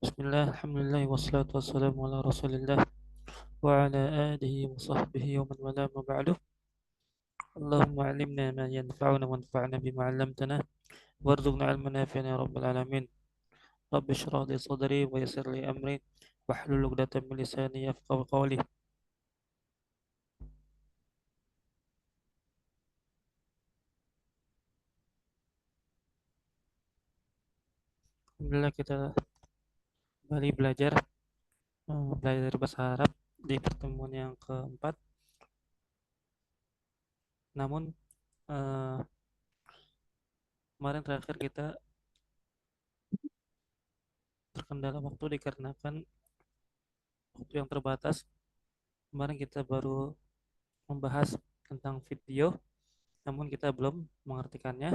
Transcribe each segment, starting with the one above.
Bismillah, alhamdulillah, wassalatu wassalamu ala rasulillah wa ala alihi wa sahbihi wa man wala ma ba'du. Allahumma alimna ma yanfa'una wanfa'na bima 'allamtana warzuqna ilman nafi'an ya rabbal alamin. Rabbi shrah li sadri wa yassir li amri wahlul 'uqdatam min lisani yafqahu qawli. Alhamdulillah kita kembali belajar bahasa Arab di pertemuan yang keempat. Namun eh, kemarin terakhir kita terkendala waktu dikarenakan waktu yang terbatas. Kemarin kita baru membahas tentang video, namun kita belum mengartikannya.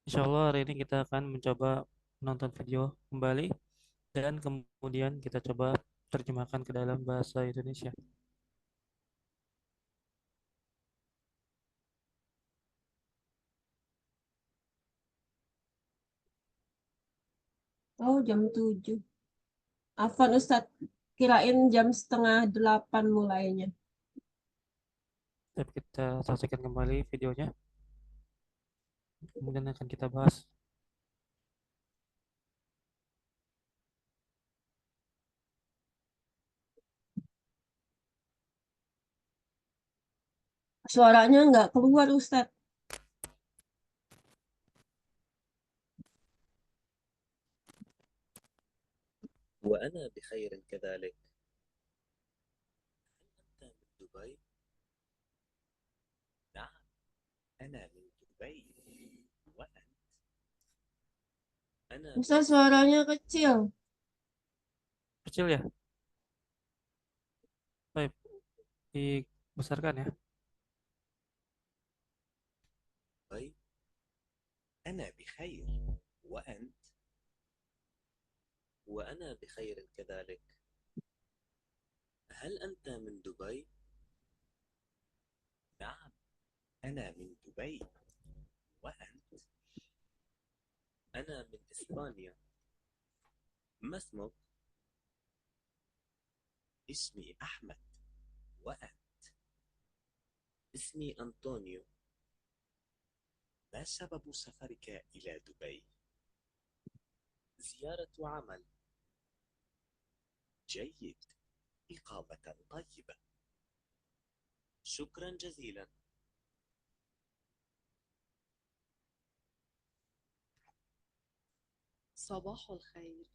Insya Allah hari ini kita akan mencoba menonton video kembali dan kemudian kita coba terjemahkan ke dalam bahasa Indonesia. Oh, jam 7. Afwan Ustadz, kirain jam 7:30 mulainya. Tapi kita saksikan kembali videonya, kemudian akan kita bahas. Suaranya nggak keluar Ustadz. وأنا بخير كذلك. هل أنت من دبي؟ نعم، أنا من دبي. وأنت؟ أنا من Ustadz suaranya kecil. Kecil ya? Baik, dibesarkan ya. دبي. أنا بخير. وأنت؟ وأنا بخير كذلك. هل أنت من دبي؟ نعم، أنا من دبي. وأنت؟ أنا من إسبانيا. ما اسمك؟ اسمي أحمد. وأنت؟ اسمي أنطونيو. ما سبب سفرك إلى دبي؟ زيارة عمل. جيد. إقامة طيبة. شكرا جزيلا. صباح الخير.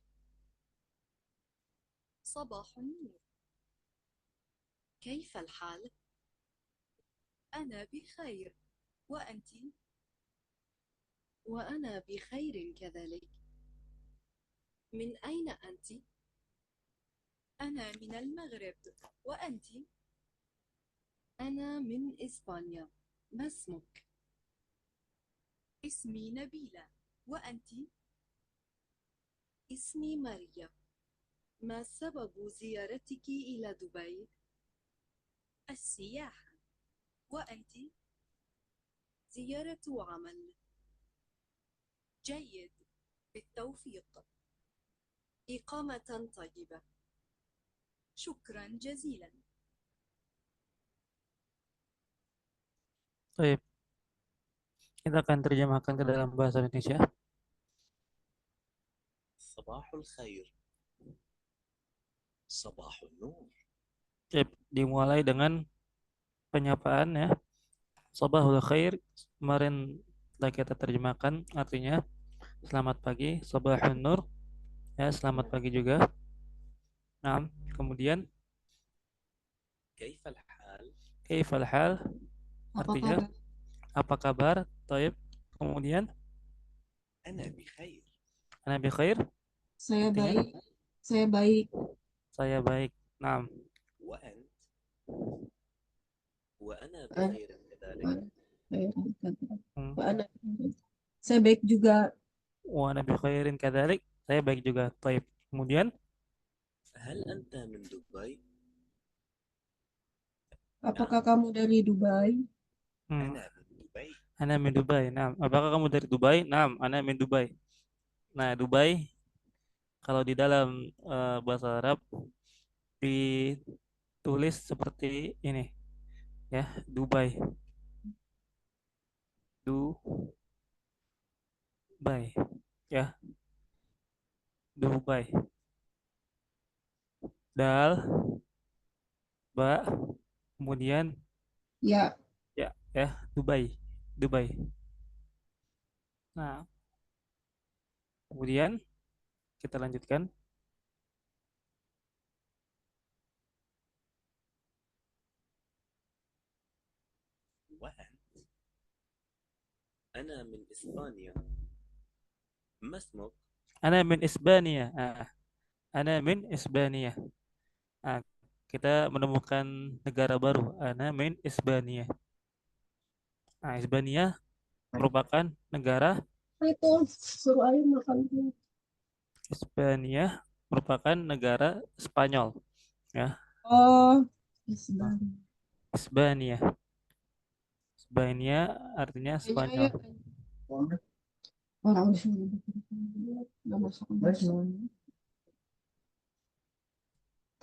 صباح النور. كيف الحال؟ أنا بخير. وأنت؟ وأنا بخير كذلك. من أين أنت؟ أنا من المغرب. وأنت؟ أنا من إسبانيا. ما اسمك؟ اسمي نبيلة. وأنت؟ اسمي ماريا. ما سبب زيارتك إلى دبي؟ السياحة. وأنت؟ زيارة عمل. جيد. بالتوفيق. إقامة طيبة. شكرا جزيلا. Baik, kita akan terjemahkan ke dalam bahasa Indonesia. صباح الخير. صباح النور. Baik, dimulai dengan penyapaan ya. Sabahul khair. Kemarin telah kita terjemahkan, artinya selamat pagi. Sabahun nur, ya selamat pagi juga. Nah, kemudian كيف الحال؟ kaifal hal, Apa artinya kabar? apa kabar. Taib. Kemudian أنا بخير. ana bi khair, Saya artinya baik. Saya baik. saya baik. Nah, وأنت؟ وأنا Eh, بخير كذلك. Pak Anak. Saya baik juga. wa ana bi khairin kadzalik, saya baik juga. Taib. Kemudian هل أنت من دبي؟ Apakah نعم، kamu dari Dubai? hmm, أنا من دبي. Ana min Dubai. Nah, apakah kamu dari Dubai? Naam, ana min Dubai. Nah, Dubai kalau di dalam bahasa Arab ditulis seperti ini ya, Dubai. Dubai ya, Dubai. Dal, ba, kemudian Ya, ya, Dubai. Dubai. Nah, kemudian kita lanjutkan. وأنت؟ أنا من إسبانيا. ما اسمك؟ Ana min Isbania. Ana min Isbania. Ah, kita menemukan negara baru. Ana min Isbania. Nah, Isbania merupakan negara itu suruh ayah makan dulu. Hispania merupakan negara Spanyol ya. Oh, Hispania. Hispania artinya kayaknya Spanyol. ayah orang disuruh nggak masuk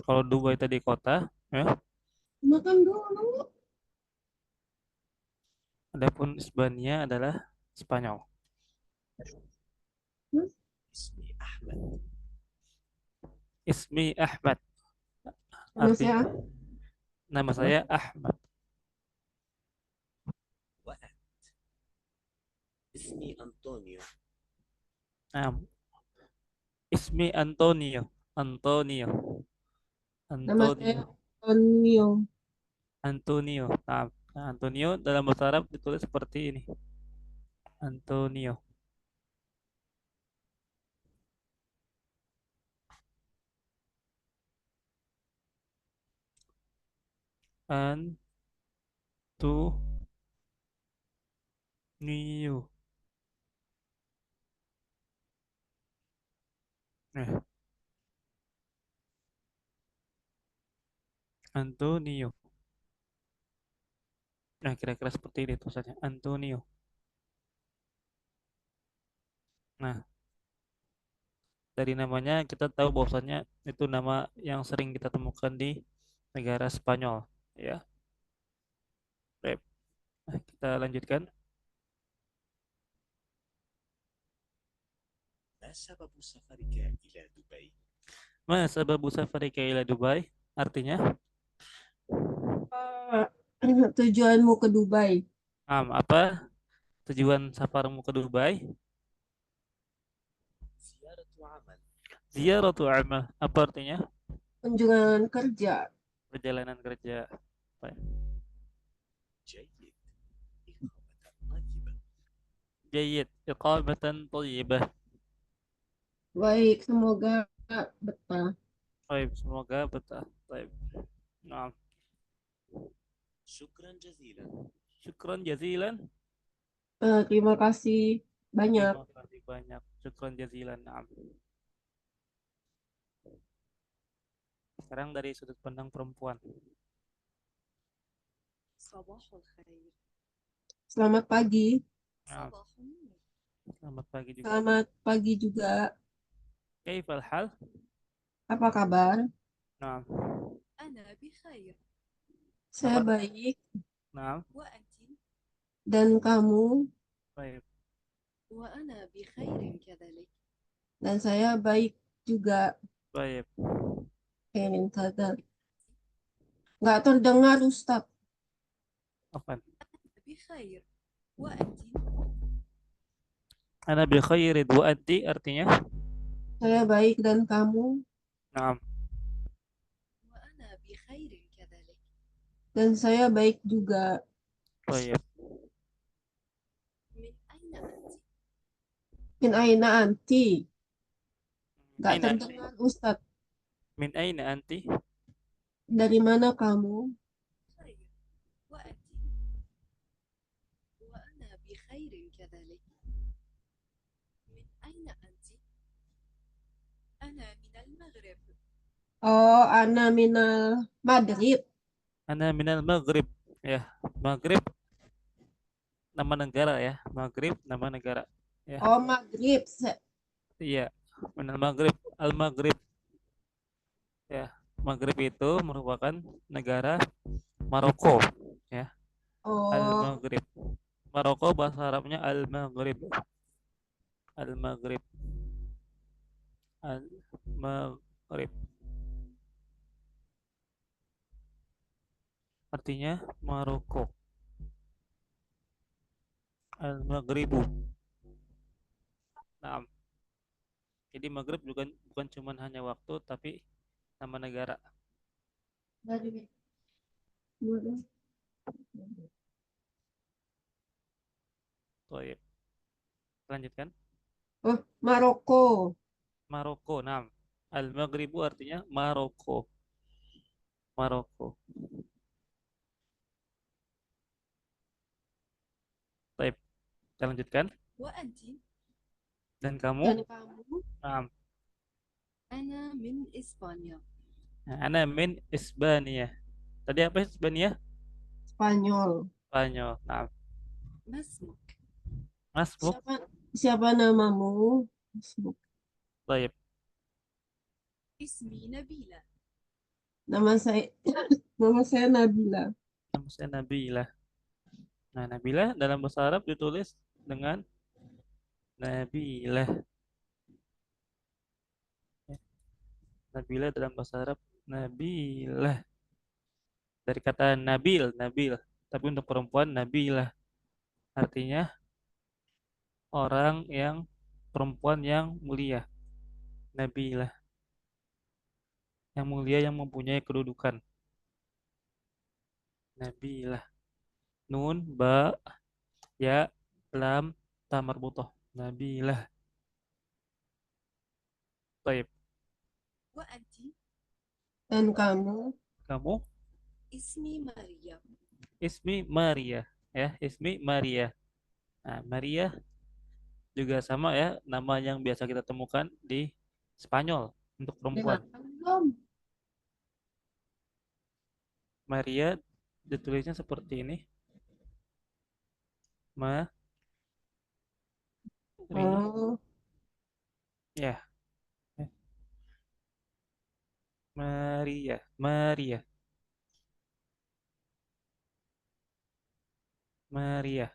Kalau Dubai tadi kota ya. makan dulu. Adapun Hispania adalah Spanyol. اسمي أحمد. Ismi Ahmad Nama artinya saya nama saya Ahmad. وأنت؟ اسمي أنطونيو. Nah, Ismi Antonio. Antonio. nama saya Antonio. Antonio. Antonio. Nah, Antonio dalam bahasa Arab ditulis seperti ini. Antonio. Antonio. Nah, Antonio. Nah, kira-kira seperti ini tulisannya. Antonio. Nah, dari namanya kita tahu bahwasannya itu nama yang sering kita temukan di negara Spanyol, ya. Baik. Nah, kita lanjutkan. ما سبب سفرك إلى دبي؟ Ma sababu safarika ila Dubai? Artinya, Tujuanmu ke Dubai? apa tujuan safarmu ke Dubai? زيارة عمل. Ziyaratu amal. Apa artinya? Kunjungan kerja. Perjalanan kerja. Baik. جيد. إقامة طيبة. Jayyid. Iqamatan thayyibah. Baik, semoga betah. Baik, semoga betah. Baik. Nah, شكرا جزيلا. syukran jazilan. Terima kasih banyak. Terima kasih banyak. Syukran jazilan. Nah. Sekarang dari sudut pandang perempuan. صباح الخير. Selamat pagi. Nah, صباح النور. selamat pagi juga. Selamat pagi juga. Kaifal hal? Apa kabar? Nah, أنا بخير. Saya Apa? baik. nah, وأنت؟ Dan kamu? baik. وأنا بخير كذلك. Dan saya baik juga. Baik. Pengen sadar. Nggak terdengar, Ustadz. Apa? بخير. وأنت؟ Ana bi khairid wa anti artinya? Saya baik dan kamu? Nah, وأنا بخير كذلك. Dan saya baik juga. baik. من أين أنت؟ Min aina anti? Nggak Aina anti? terdengar, Ustadz. Min aina anti? Dari mana kamu? خير. وأنت؟ وأنا بخير كذلك. من أين أنت؟ أنا من المغرب. Oh, ana minal Madrid. Ana minal Maghrib. Ya, Maghrib nama negara ya. Maghrib nama negara. Ya, Oh, Maghrib. iya. Benar Maghrib. Al-Maghrib. Ya, Maghrib itu merupakan negara Maroko. Ya, Oh, Al-Maghrib. Maroko bahasa Arabnya Al-Maghrib. Al-Maghrib. Al-Maghrib. Artinya Maroko. Al-Maghribu. Nah, jadi Maghrib bukan cuma hanya waktu tapi nama negara. dari Toib. Lanjutkan. oh, Maroko. Maroko. Nah, Al-Maghribu artinya Maroko. Maroko. Toib. Kita lanjutkan. وأنت؟ Dan kamu? Dan kamu? Nah, أنا من إسبانيا. Ana min Isbania. Tadi apa Isbania? Spanyol. Spanyol. Nah, ما اسمك؟ Masbuk. Siapa namamu? Toib. اسمي نبيلة. Nama saya nama saya Nabila. Nama saya Nabila. Nah, Nabila dalam bahasa Arab ditulis dengan Nabilah. Ya, Nabila dalam bahasa Arab Nabilah. Dari kata Nabil, Nabil. Tapi untuk perempuan Nabilah. Artinya orang yang perempuan yang mulia. Nabilah. Yang mulia yang mempunyai kedudukan. Nabilah. Nun, ba, ya, lam, ta marbutoh. Nabilah. Baik. وأنت؟ Dan kamu? Kamu? اسمي ماريا. Ismi Maria. Ya, Ismi Maria. Nah, Maria juga sama ya, nama yang biasa kita temukan di Spanyol untuk perempuan. Dengarkan belum? Maria ditulisnya seperti ini. Ma, ri, Oh, ya, ya. Maria, Maria, Maria.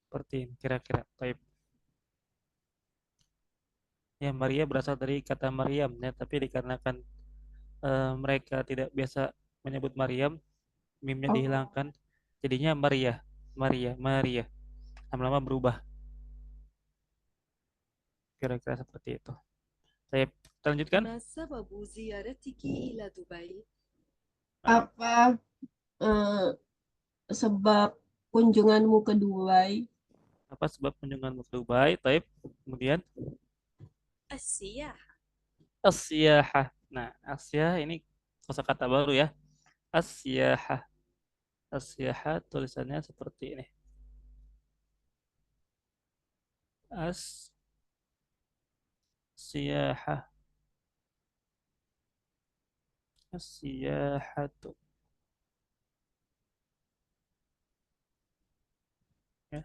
Seperti ini kira-kira. Baik. Ya, Maria berasal dari kata Maryam ya, tapi dikarenakan mereka tidak biasa menyebut Maryam, mimnya oh, dihilangkan, jadinya Maria, Maria, Maria. Lama-lama berubah. Kira-kira seperti itu. Saya kita lanjutkan. ما سبب زيارتك إلى دبي؟ Nah, apa eh, sebab kunjunganmu ke Dubai? apa sebab kunjungan ke Dubai? Taib. Kemudian السياحة. asyahah. Nah, asyah ini kosakata baru ya. Asyahah. Asyahah tulisannya seperti ini. Asyahah. Asyahatu. Ya.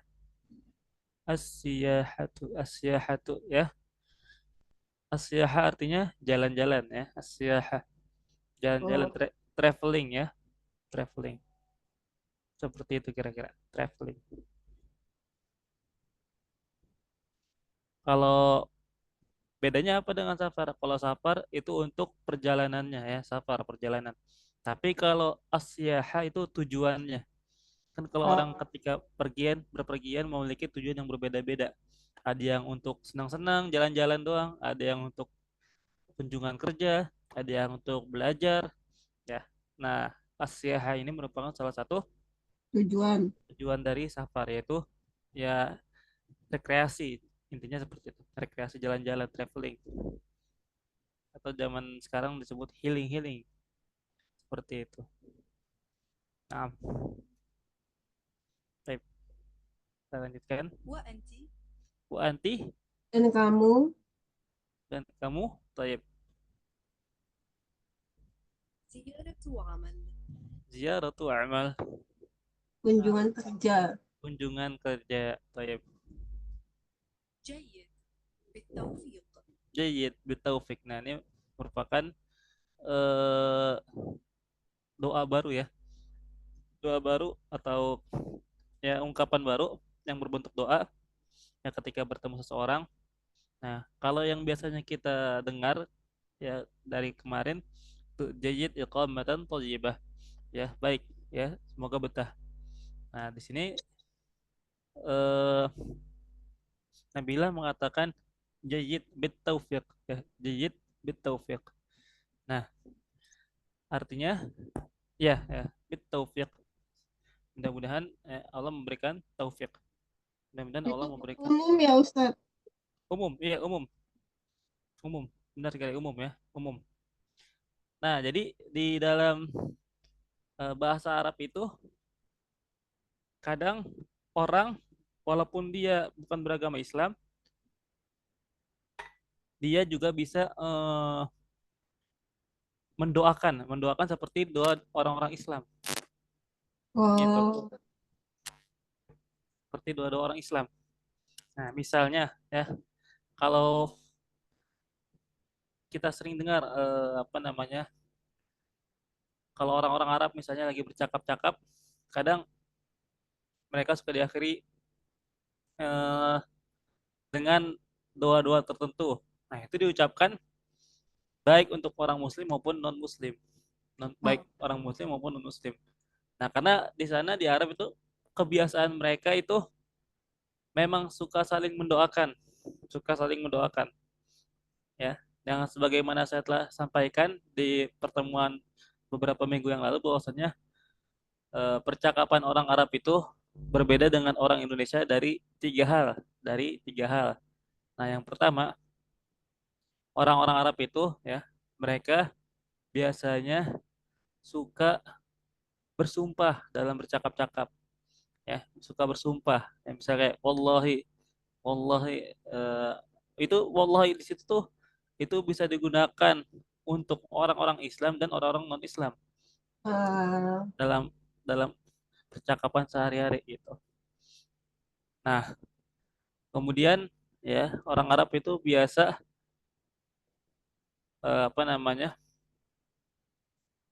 Asyahatu. Asyahatu ya. Asyahah artinya jalan-jalan ya. Asyahah. Jalan-jalan Oh, traveling ya. Traveling. Seperti itu kira-kira. Traveling. Kalau bedanya apa dengan safar? Kalau safar itu untuk perjalanannya ya, safar perjalanan. Tapi kalau asyaha itu tujuannya. Kan kalau orang oh, ketika berpergian memiliki tujuan yang berbeda-beda. Ada yang untuk senang-senang, jalan-jalan doang, ada yang untuk kunjungan kerja, ada yang untuk belajar, ya. Nah, asyaha ini merupakan salah satu tujuan. tujuan dari safar yaitu ya rekreasi. Intinya seperti itu, rekreasi jalan-jalan, traveling. Atau zaman sekarang disebut healing seperti itu. Nah, baik, kita lanjutkan. وأنت؟ Bu Anti Dan kamu? dan kamu, baik, زيارة عمل. ziaratu amal. Kunjungan kerja. kunjungan kerja. Taib. جيد بالتوفيق. Jayyid bitaufik. Nah, ini merupakan eh, doa baru ya. Doa baru atau ya ungkapan baru yang berbentuk doa ya ketika bertemu seseorang. Nah, kalau yang biasanya kita dengar ya dari kemarin tuh jayyid iqamatan thayyibah ya, baik ya, semoga betah. Nah, di sini eh Nabila mengatakan jayyid bit taufiq ya, jayyid bit taufiq. Nah, artinya ya bit taufiq. Mudah-mudahan Allah memberikan taufik. Mudah-mudahan Itu Allah memberikan umum ya Ustadz. umum, iya umum, umum. Benar sekali umum ya, umum. Nah, jadi di dalam bahasa Arab itu kadang orang walaupun dia bukan beragama Islam, dia juga bisa mendoakan seperti doa orang-orang Islam gitu. Oh, Seperti doa-doa orang Islam. Nah, misalnya ya, kalau kita sering dengar apa namanya? Kalau orang-orang Arab misalnya lagi bercakap-cakap, kadang mereka suka diakhiri eh, dengan doa-doa tertentu. Nah, itu diucapkan baik untuk orang muslim maupun non muslim. Baik orang muslim maupun non muslim. Nah, karena di sana di Arab itu kebiasaan mereka itu memang suka saling mendoakan, suka saling mendoakan ya. Yang sebagaimana saya telah sampaikan di pertemuan beberapa minggu yang lalu bahwasanya percakapan orang Arab itu berbeda dengan orang Indonesia dari tiga hal. Nah, yang pertama, orang-orang Arab itu ya, mereka biasanya suka bersumpah dalam bercakap-cakap ya, suka bersumpah. Ya, misalnya kayak wallahi, wallahi itu wallahi di situ tuh itu bisa digunakan untuk orang-orang Islam dan orang-orang non-Islam ah, dalam dalam percakapan sehari-hari gitu. Nah, kemudian ya, orang Arab itu biasa apa namanya?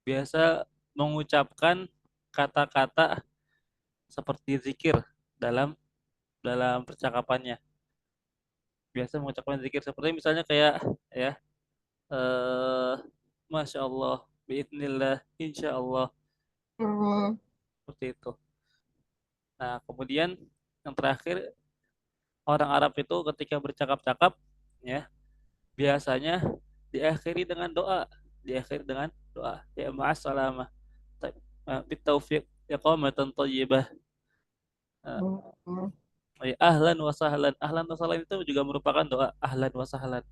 Biasa mengucapkan kata-kata seperti zikir dalam dalam percakapannya. Biasa mengucapkan zikir seperti misalnya kayak ya eh Masya Allah, biidnillah, Insya Allah, hmm, seperti itu. Nah, kemudian yang terakhir, orang Arab itu ketika bercakap-cakap ya biasanya diakhiri dengan doa, diakhiri dengan doa. Ya ma'assalamah, bitaufiq, iqamatan thayyibah. Eh, hmm, Ahlan wa sahlan. Ahlan wa sahlan itu juga merupakan doa. Ahlan wa sahlan.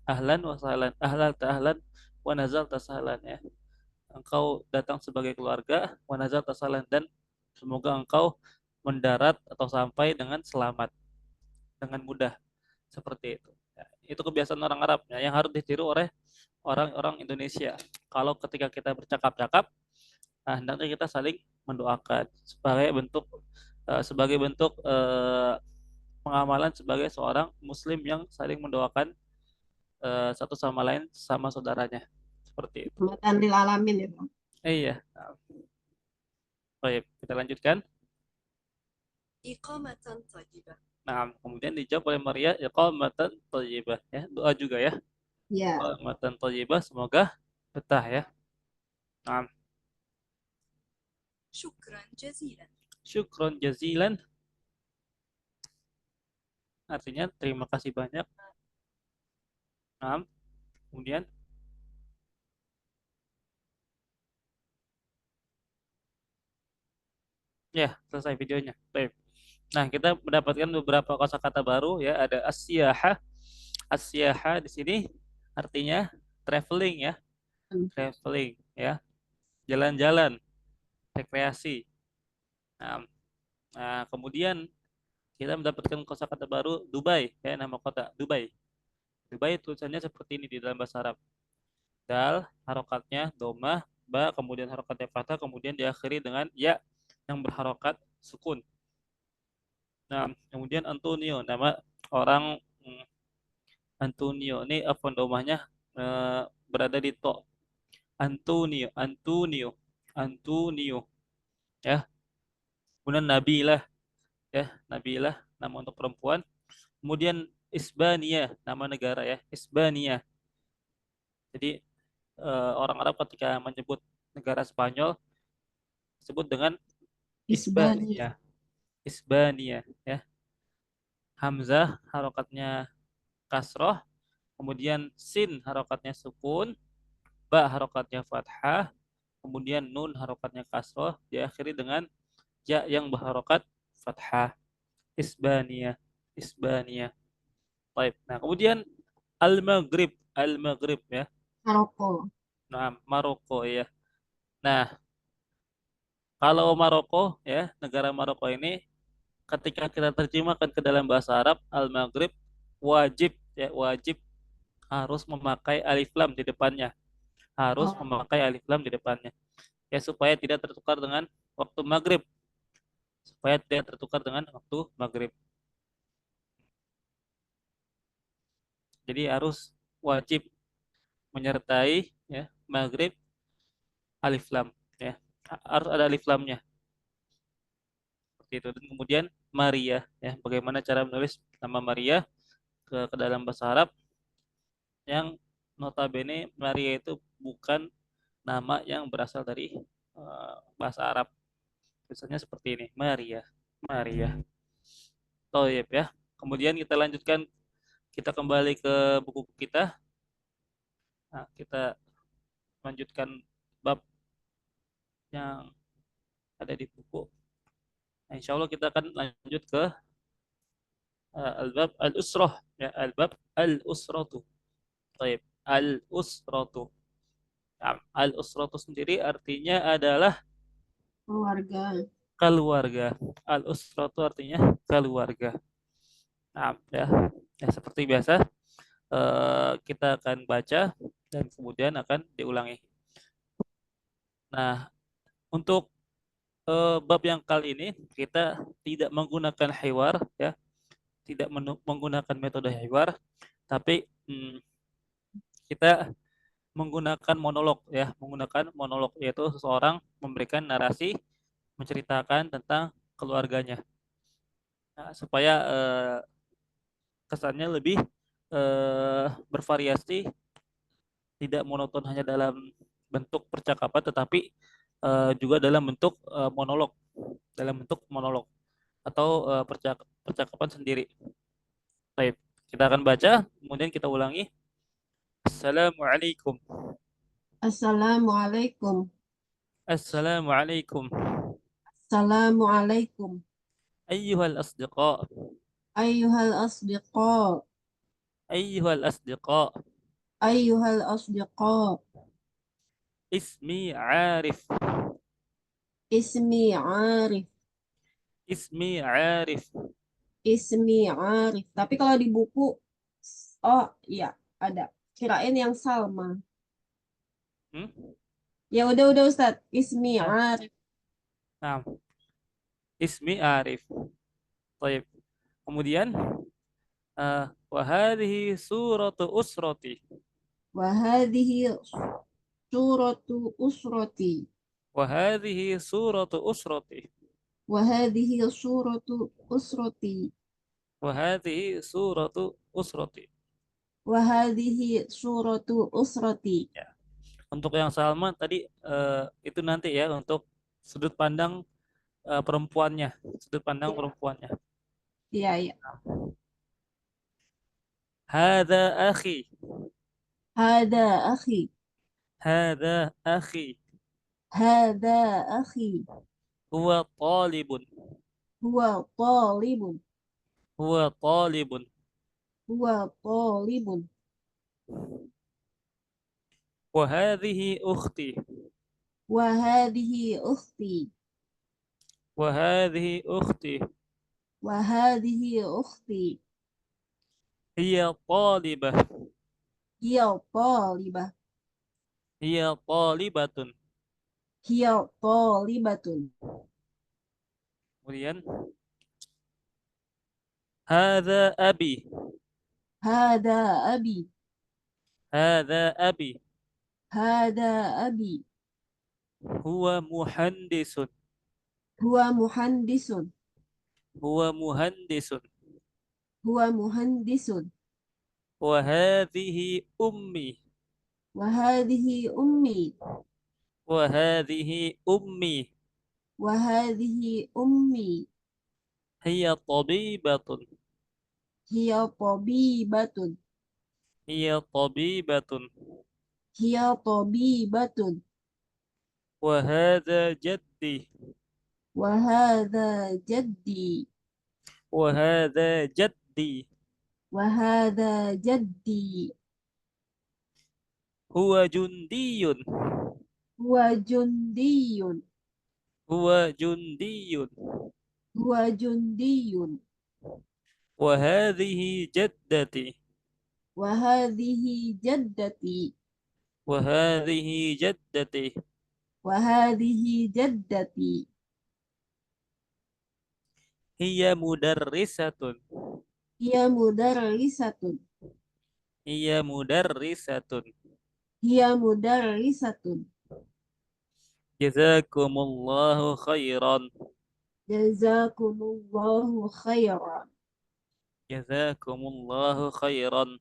Ahlan wa sahlan. Ahlal ta'ahlan wa nazal tasahlan ya. Engkau datang sebagai keluarga, wa nazal tasahlan, dan semoga engkau mendarat atau sampai dengan selamat, dengan mudah, seperti itu. Ya, itu kebiasaan orang Arab ya, yang harus ditiru oleh orang-orang Indonesia. Kalau ketika kita bercakap-cakap, nah hendaknya kita saling mendoakan sebagai bentuk pengamalan sebagai seorang muslim yang saling mendoakan satu sama lain sama saudaranya, seperti itu. rahmatan lil alamin ya Bang. Iya. Baik, kita lanjutkan. إقامة طيبة. Nah, kemudian dijawab oleh Maria, iqamatan thayyibah ya, doa juga ya. Ya, Iqamatan thayyibah, semoga betah ya. Nah, شكرا جزيلا. syukron jazilan artinya terima kasih banyak. Nah, kemudian ya selesai videonya. Baik. Nah, kita mendapatkan beberapa kosakata baru ya. Ada asyaha. Asyaha di sini artinya traveling ya, traveling ya, jalan-jalan, rekreasi. Nah, kemudian kita mendapatkan kosakata baru Dubai ya, nama kota Dubai. Dubai tulisannya seperti ini di dalam bahasa Arab. Dal, harokatnya domah, ba, kemudian harokatnya fathah, kemudian diakhiri dengan ya. yang berharokat sukun. Nah, kemudian Antonio, nama orang Antonio ini apa domahnya berada di to. Antonio, Antonio, Antonio, ya. Kemudian Nabilah, ya, Nabilah nama untuk perempuan. Kemudian Isbania, nama negara ya, Isbania. Jadi orang Arab ketika menyebut negara Spanyol disebut dengan Isbani. Isbania, Isbania, ya. Hamzah harokatnya kasroh, kemudian sin harokatnya sukun, ba harokatnya fathah, kemudian nun harokatnya kasroh, diakhiri dengan ya yang berharokat fathah. Isbania, Isbania. Baik. Nah, kemudian Al-Maghrib, Al-Maghrib ya. Maroko. Nah, Maroko ya. Nah, kalau Maroko ya, negara Maroko ini ketika kita terjemahkan ke dalam bahasa Arab, Al-Maghrib wajib ya, wajib harus memakai alif lam di depannya. Harus Oh, memakai alif lam di depannya. Ya supaya tidak tertukar dengan waktu maghrib. Supaya tidak tertukar dengan waktu maghrib. Jadi harus wajib menyertai ya maghrib alif lam ya. Harus ada alif lamnya seperti itu. Dan kemudian Maria ya. Bagaimana cara menulis nama Maria ke dalam bahasa Arab yang notabene Maria itu bukan nama yang berasal dari bahasa Arab. Misalnya seperti ini, Maria, Maria. Toyib ya. Kemudian kita lanjutkan, kita kembali ke buku kita. Nah, kita lanjutkan bab yang ada di buku. Nah, insya Allah kita akan lanjut ke al-bab al-usrah ya, al-bab al-usratu. Toyib, al-usratu. Nah, al-usratu sendiri artinya adalah keluarga. keluarga. Al-usratu artinya keluarga. Nah, ya, ya seperti biasa kita akan baca dan kemudian akan diulangi. Nah, untuk bab yang kali ini kita tidak menggunakan hiwar ya, tidak menggunakan metode hiwar, tapi kita menggunakan monolog ya, menggunakan monolog yaitu seseorang memberikan narasi menceritakan tentang keluarganya. Nah, supaya kesannya lebih bervariasi, tidak monoton hanya dalam bentuk percakapan tetapi juga dalam bentuk monolog atau percakapan sendiri. Baik, kita akan baca kemudian kita ulangi. Assalamualaikum. Assalamualaikum. Assalamualaikum. Assalamualaikum. Ayyuhal asdiqa. Ayyuhal asdiqa. Ayyuhal asdiqa. Ayyuhal asdiqa. Ismi Arif. Ismi Arif. Ismi Arif. Ismi Arif. Tapi kalau di buku, oh iya ada. Kirain yang Salma. Hmm? Ya udah Ustadz. Ismi Ah, Arif. nah, Ismi Arif. Baik. Kemudian wahadihi suratu usrati. Wahadihi suratu usrati. Wahadihi suratu usrati. Wahadihi suratu usrati. Wahadihi suratu usrati. Wahadihi suratu usrati. Ya. Untuk yang Salma tadi itu nanti ya untuk sudut pandang perempuannya, sudut pandang perempuannya. Iya, iya. Hada akhi. Hada akhi. Hada akhi. Hada akhi. Huwa talibun. Huwa talibun. Huwa talibun. Huwa talibun. Wahadihi ukhti. Wahadihi ukhti. Wahadihi ukhti. Wahadihi ukhti. Hiya talibah. Hiya talibah. Hiya talibatun. Hiya talibatun. Kemudian hadza abi. Hada abi. Hadza abi. Hada abi. Huwa muhandisun. Huwa muhandisun. Huwa muhandisun. Huwa muhandisun. Wa hadhihi ummi. Wa hadhihi ummi. Wa hadhihi ummi. Wa hadhihi ummi. Hiya tabibatun. Hiya tabibatun. Hiya tabibatun. Hiya tabibatun. Wa hadha jaddi. Wa hadha jaddi. Wa hadha jaddi. Wa hadha jaddi. Huwa jundiyun. Huwa jundiyun. Huwa jundiyun. Huwa jundiyun. Wa hadhihi jaddati. Wa hadhihi jaddati. Wa hadhihi jaddati. Wa hadhihi jaddati. Hiya mudarrisatun. Hiya mudarrisatun. Hiya mudarrisatun. Hiya mudarrisatun. Jazakumullahu khairan. Jazakumullahu khairan. Jazakumullahu khairan.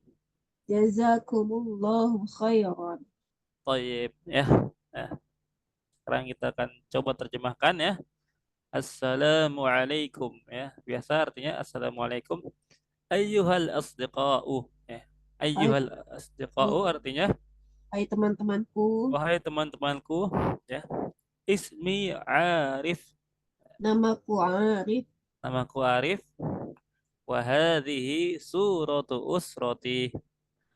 Jazakumullahu khairan. Tayyib ya. Nah, sekarang kita akan coba terjemahkan ya. Assalamualaikum ya. Biasa artinya assalamualaikum ayyuhal asdiqa'u ya. Ayyuhal asdiqa'u artinya Hai teman-temanku, wahai teman-temanku ya. Ismi Arif. namaku Arif. Namaku Arif. Wa hadhihi suratu usrati.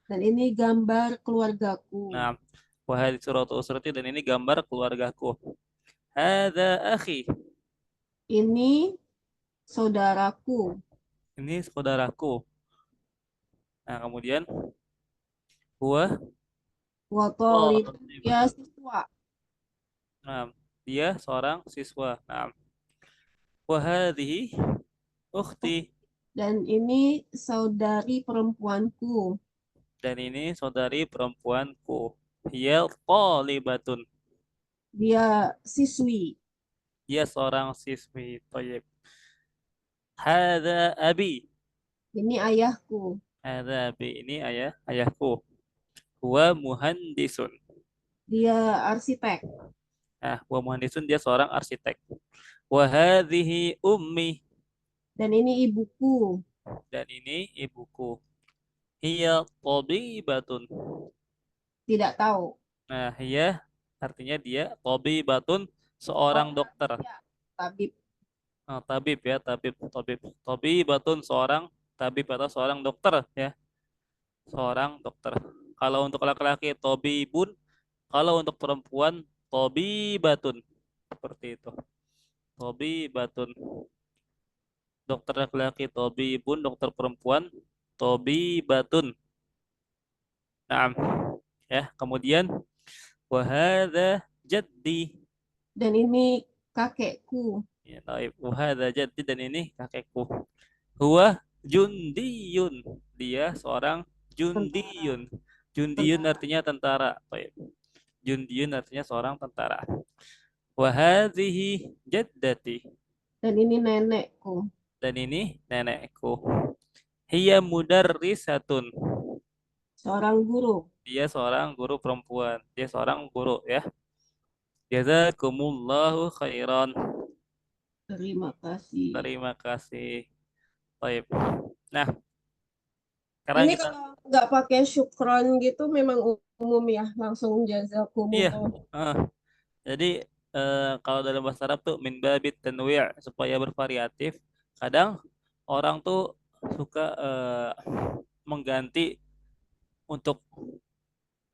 Dan ini gambar keluargaku. Nah, wa hadhihi suratu usrati dan ini gambar keluargaku. Hadza akhi. Ini saudaraku. Ini saudaraku. Nah, kemudian huwa Wa talib. Ya siswa. Nah, dia seorang siswa. Nah, wa hadhihi ukhti. Dan ini saudari perempuanku. Dan ini saudari perempuanku. Hiya talibatun. Dia siswi. Dia seorang siswi. Thayyib. Hadza abi. Ini ayahku. Hadza abi. Ini ayahku. Huwa muhandisun. Dia arsitek. Nah, huwa muhandisun dia seorang arsitek. Wa hadhihi ummi. Dan ini ibuku. Dan ini ibuku. Hiya tabibatun. Tidak tahu. Nah, hiya artinya dia tabibatun seorang dokter. Ya, tabib. Nah, tabib ya, tabib. Tabibatun seorang tabib atau seorang dokter ya. Seorang dokter. Kalau untuk laki-laki tabibun, kalau untuk perempuan tabibatun. Seperti itu. Tabibatun. Dokter laki-laki tabibun, dokter perempuan tabibatun. Nah, ya, kemudian wa hadza jaddi. Dan ini kakekku. Ya, taib. Wa hadza jaddi dan ini kakekku. Huwa jundiyun. Dia seorang jundiyun. Jundiyun artinya tentara. Taib. Jundiyun artinya seorang tentara. Wa hadhihi jaddati. Dan ini nenekku. Dan ini nenekku. Hiya mudarrisatun. Seorang guru. Dia seorang guru perempuan. Dia seorang guru ya. Jazakumullahu khairan. Terima kasih. Terima kasih. Baik. Nah, sekarang Ini kita kalau nggak pakai syukron gitu memang umum ya. Langsung iya. jazakumullah. Jadi kalau dalam bahasa Arab tuh min babit tanwi' supaya bervariatif. Kadang orang tuh suka mengganti untuk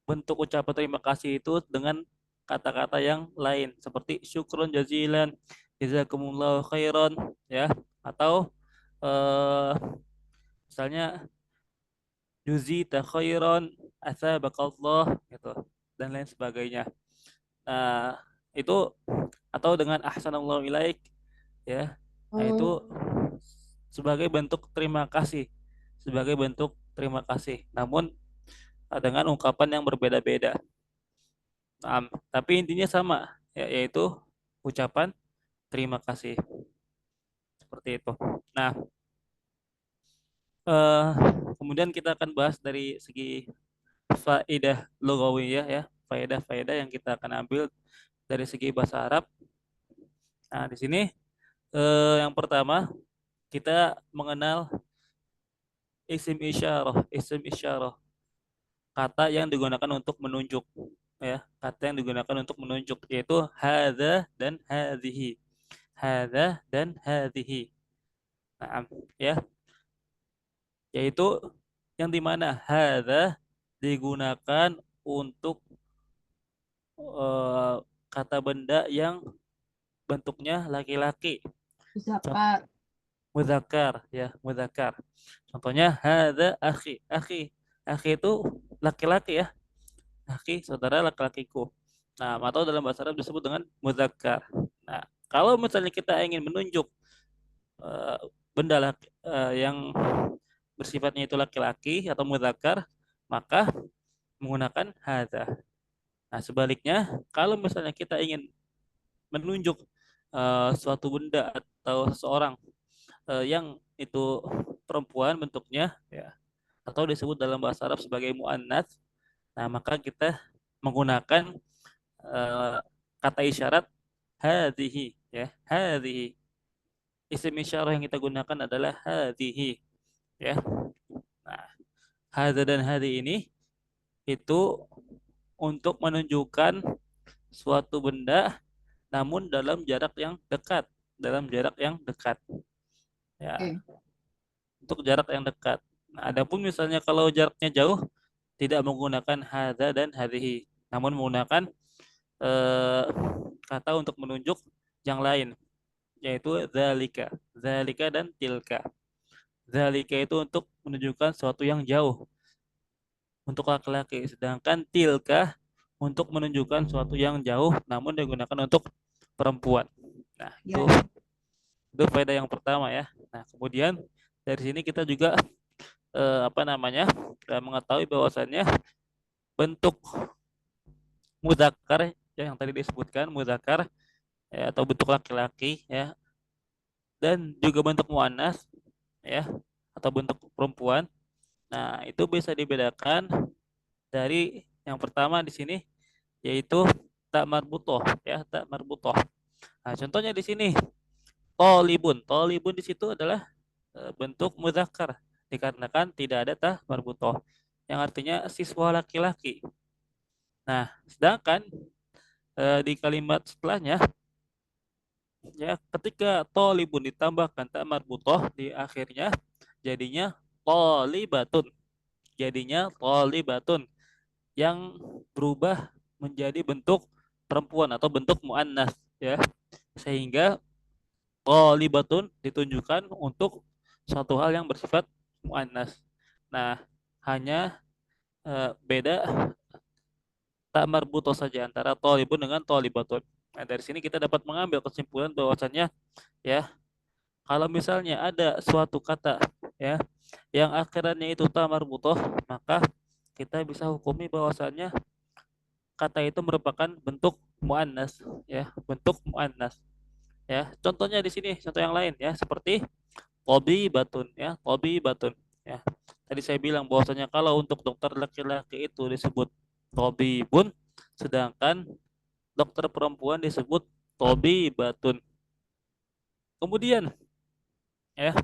bentuk ucapan terima kasih itu dengan kata-kata yang lain seperti syukron jazilan, jazakumullahu khairan ya, atau eh, misalnya juzita khairan, atsabakallah gitu dan lain sebagainya. Nah, itu atau dengan ahsanallahu ilaik ya. Nah, itu Oh, sebagai bentuk terima kasih, sebagai bentuk terima kasih. Namun dengan ungkapan yang berbeda-beda. Nah, tapi intinya sama, yaitu ucapan terima kasih seperti itu. Nah, eh, kemudian kita akan bahas dari segi faedah lugawiyah ya, faedah-faedah yang kita akan ambil dari segi bahasa Arab. Nah, di sini yang pertama kita mengenal isim isyarah, kata yang digunakan untuk menunjuk ya, kata yang digunakan untuk menunjuk yaitu hadza dan hadhihi. Hadza dan hadhihi. Nah, ya, yaitu yang dimana hadza digunakan untuk eh, kata benda yang bentuknya laki-laki. zakat. Mudzakkar ya, mudzakkar. Contohnya hadza akhi. Akhi itu laki-laki ya. Akhi saudara laki-lakiku. Nah, atau dalam bahasa Arab disebut dengan mudzakkar. Nah, kalau misalnya kita ingin menunjuk eh, benda yang bersifatnya itu laki-laki atau mudzakkar, maka menggunakan hadza. Nah, sebaliknya, kalau misalnya kita ingin menunjuk suatu benda atau seseorang yang itu perempuan bentuknya ya, atau disebut dalam bahasa Arab sebagai muannats, nah maka kita menggunakan eh, kata isyarat hadhihi ya, hadhihi. Isim isyarah yang kita gunakan adalah hadhihi ya. Nah, hadza dan hadhi ini itu untuk menunjukkan suatu benda namun dalam jarak yang dekat, dalam jarak yang dekat ya, Oke. untuk jarak yang dekat. Nah, adapun misalnya kalau jaraknya jauh tidak menggunakan hadza dan hadhihi, namun menggunakan eh, kata untuk menunjuk yang lain, yaitu zalika, zalika dan tilka. Zalika itu untuk menunjukkan sesuatu yang jauh untuk laki-laki, sedangkan tilka untuk menunjukkan sesuatu yang jauh namun digunakan untuk perempuan. Nah, Ya, itu faedah yang pertama ya. Nah, kemudian dari sini kita juga apa namanya? Mengetahui bahwasannya bentuk mudzakkar ya, yang tadi disebutkan mudzakkar ya, atau bentuk laki-laki ya, dan juga bentuk muannas ya, atau bentuk perempuan. Nah, itu bisa dibedakan dari yang pertama di sini yaitu tak marbutoh ya, tak marbutoh. Nah, contohnya di sini tolibun. Tolibun di situ adalah bentuk mudzakkar dikarenakan tidak ada ta marbutoh yang artinya siswa laki-laki. Nah, sedangkan di kalimat setelahnya ya, ketika tolibun ditambahkan ta marbutoh di akhirnya jadinya tolibatun. Jadinya tolibatun yang berubah menjadi bentuk perempuan atau bentuk muannas ya. Sehingga tolibatun ditunjukkan untuk suatu hal yang bersifat muannas. Nah, hanya beda tak marbuto saja antara tolibun dengan tolibatun. Nah, dari sini kita dapat mengambil kesimpulan bahwasannya ya, kalau misalnya ada suatu kata ya yang akhirannya itu ta marbutoh, maka kita bisa hukumi bahwasannya kata itu merupakan bentuk muannas ya, bentuk muannas ya. Contohnya di sini, contoh yang lain ya, seperti tobi batun ya, tobi batun ya. Tadi saya bilang bahwasanya kalau untuk dokter laki-laki itu disebut tobi bun, sedangkan dokter perempuan disebut tobi batun. Kemudian ya,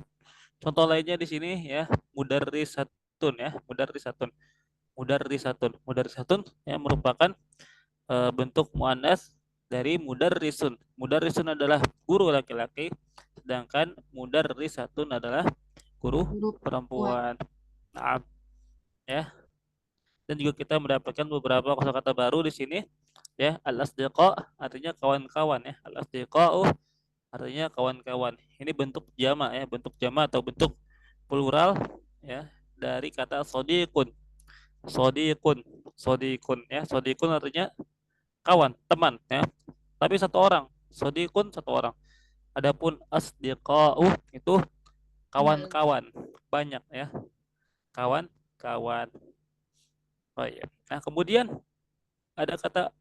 contoh lainnya di sini ya, mudarrisatun ya, mudarrisatun. Mudarrisatun ya merupakan bentuk muannas dari mudarrisun. Mudarrisun adalah guru laki-laki, sedangkan mudarrisatun adalah guru guru perempuan. perempuan. Nah, ya. Dan juga kita mendapatkan beberapa kosakata baru di sini ya. Al-asdiqa artinya kawan-kawan ya. Al-asdiqa'u artinya kawan-kawan. Ini bentuk jama ya, bentuk jama atau bentuk plural ya dari kata sodiqun. Sodiqun, sodiqun ya. Sodiqun artinya kawan, teman ya. Tapi satu orang, sodiqun satu orang. Adapun asdiqa'u itu Teman. kawan-kawan, banyak ya, kawan-kawan. Oh iya. Nah, kemudian ada kata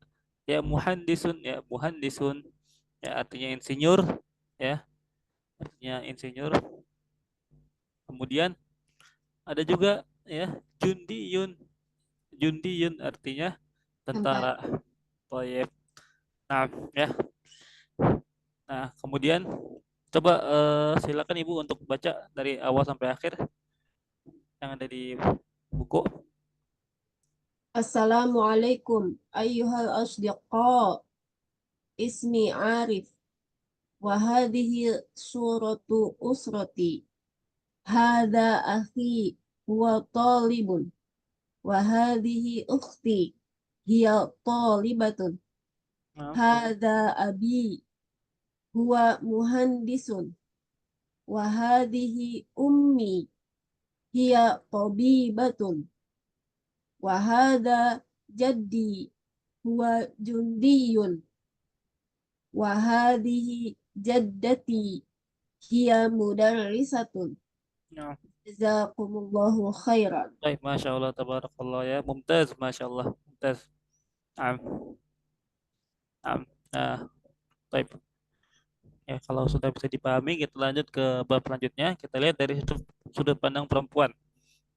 ya muhandisun ya artinya insinyur ya, artinya insinyur. Kemudian ada juga ya jundiyun, jundiyun artinya Tentara. tentara. Toyib. Nah, ya. Nah, kemudian coba silakan Ibu untuk baca dari awal sampai akhir yang ada di buku. Assalamualaikum ayyuhal asdiqa. Ismi Arif. Wahadihi suratu usrati. Hada akhi huwa talibun. Wahadihi ukhti hiya talibatun. Nah, Hada abi huwa muhandisun. Wahadihi ummi hiya tabibatun. Wahada jaddi huwa jundiyun. Wahadihi jaddati hiya mudarrisatun. nah. Jazakumullahu khairan. Baik, masya Allah, tabarakallah ya, mumtaz, masya Allah, mumtaz. Nah, nah, baik. Ya, kalau sudah bisa dipahami, kita lanjut ke bab selanjutnya. Kita lihat dari sudut pandang perempuan.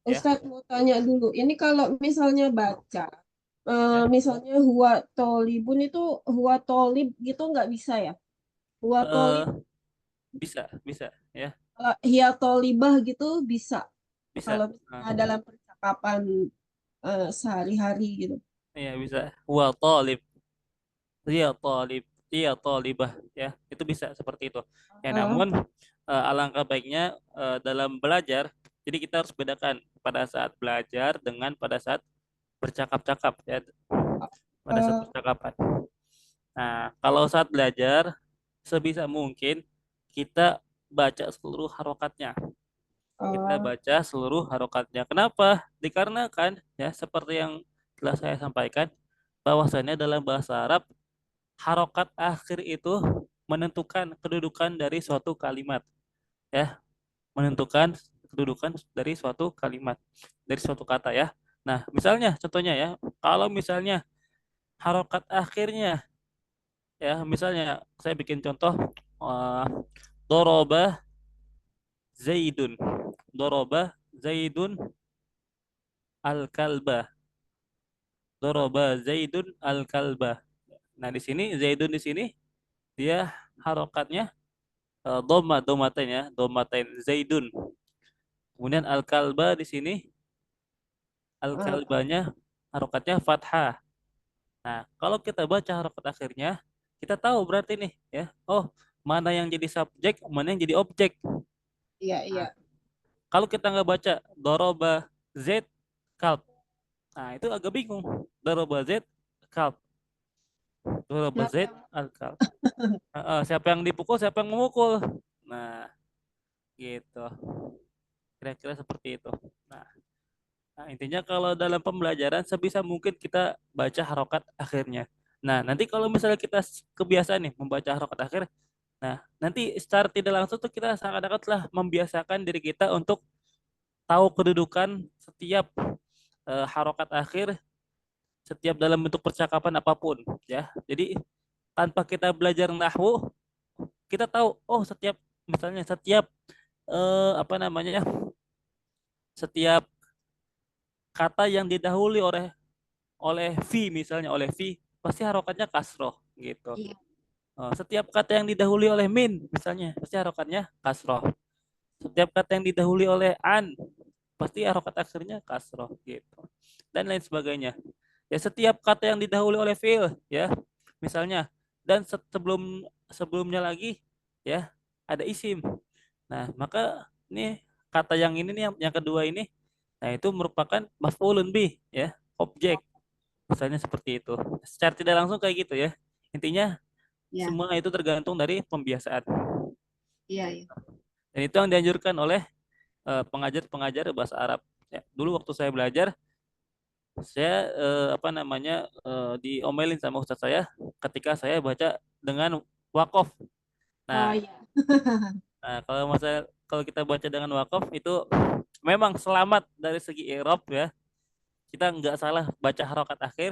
Ya, Ustadz mau tanya dulu, ini kalau misalnya baca, ya. misalnya huwa tolibun itu huwa tolib gitu nggak bisa ya? Huwa Eh, tolib, bisa, ya, hiya tolibah gitu bisa. bisa. Kalau Nah, misalnya dalam percakapan sehari-hari gitu. ya bisa. Wa talib, dia talib, dia talibah, ya, itu bisa seperti itu. Ya, Eh, namun alangkah baiknya dalam belajar, jadi kita harus bedakan pada saat belajar dengan pada saat bercakap-cakap, ya, pada saat eh, percakapan. Nah, kalau saat belajar, sebisa mungkin kita baca seluruh harokatnya. Kita eh, baca seluruh harokatnya. Kenapa? Dikarenakan, ya, seperti yang telah saya sampaikan, bahwasannya dalam bahasa Arab, harokat akhir itu menentukan kedudukan dari suatu kalimat. Ya, menentukan kedudukan dari suatu kalimat, dari suatu kata ya. Nah, misalnya, contohnya ya, kalau misalnya harokat akhirnya, ya, misalnya saya bikin contoh, uh, doroba zaidun, doroba zaidun al-kalba, doroba zaidun al-kalba. Nah, di sini zaidun di sini dia harokatnya domatain ya, domatain zaidun. Kemudian al-kalba di sini eh, al-kalbanya harokatnya fathah. Nah, kalau kita baca harokat akhirnya, kita tahu berarti nih ya, oh, mana yang jadi subjek, mana yang jadi objek. iya, iya. Nah, kalau kita nggak baca doroba Z kalb, nah itu agak bingung. Doroba Z kalb, doroba Siapa Z yang al kalb. Siapa yang dipukul, siapa yang memukul. Nah, gitu. Kira-kira seperti itu. Nah, intinya kalau dalam pembelajaran sebisa mungkin kita baca harokat akhirnya. Nah, nanti kalau misalnya kita kebiasaan nih membaca harokat akhir, nah, nanti secara tidak langsung tuh kita seakan-akan telah membiasakan diri kita untuk tahu kedudukan setiap harokat akhir setiap dalam bentuk percakapan apapun ya. Jadi tanpa kita belajar nahwu, kita tahu oh setiap misalnya setiap apa namanya? Setiap kata yang didahului oleh fi misalnya oleh fi pasti harokatnya kasroh gitu. iya. Setiap kata yang didahului oleh min misalnya pasti harokatnya kasroh. Setiap kata yang didahului oleh an pasti harokat akhirnya kasroh gitu. Dan lain sebagainya. Ya setiap kata yang didahului oleh fiil ya. Misalnya dan sebelumnya lagi ya ada isim. Nah, maka ini kata yang ini nih yang kedua ini nah itu merupakan maf'ulun bih ya, objek. Misalnya seperti itu. Secara tidak langsung kayak gitu ya. Intinya Iya, semua itu tergantung dari pembiasaan. iya, iya. Dan itu yang dianjurkan oleh pengajar-pengajar bahasa Arab. Ya, dulu waktu saya belajar, saya apa namanya diomelin sama ustaz saya ketika saya baca dengan wakof. Oh Nah, iya. kalau kita baca dengan wakaf itu memang selamat dari segi i'rab ya. Kita nggak salah baca harokat akhir,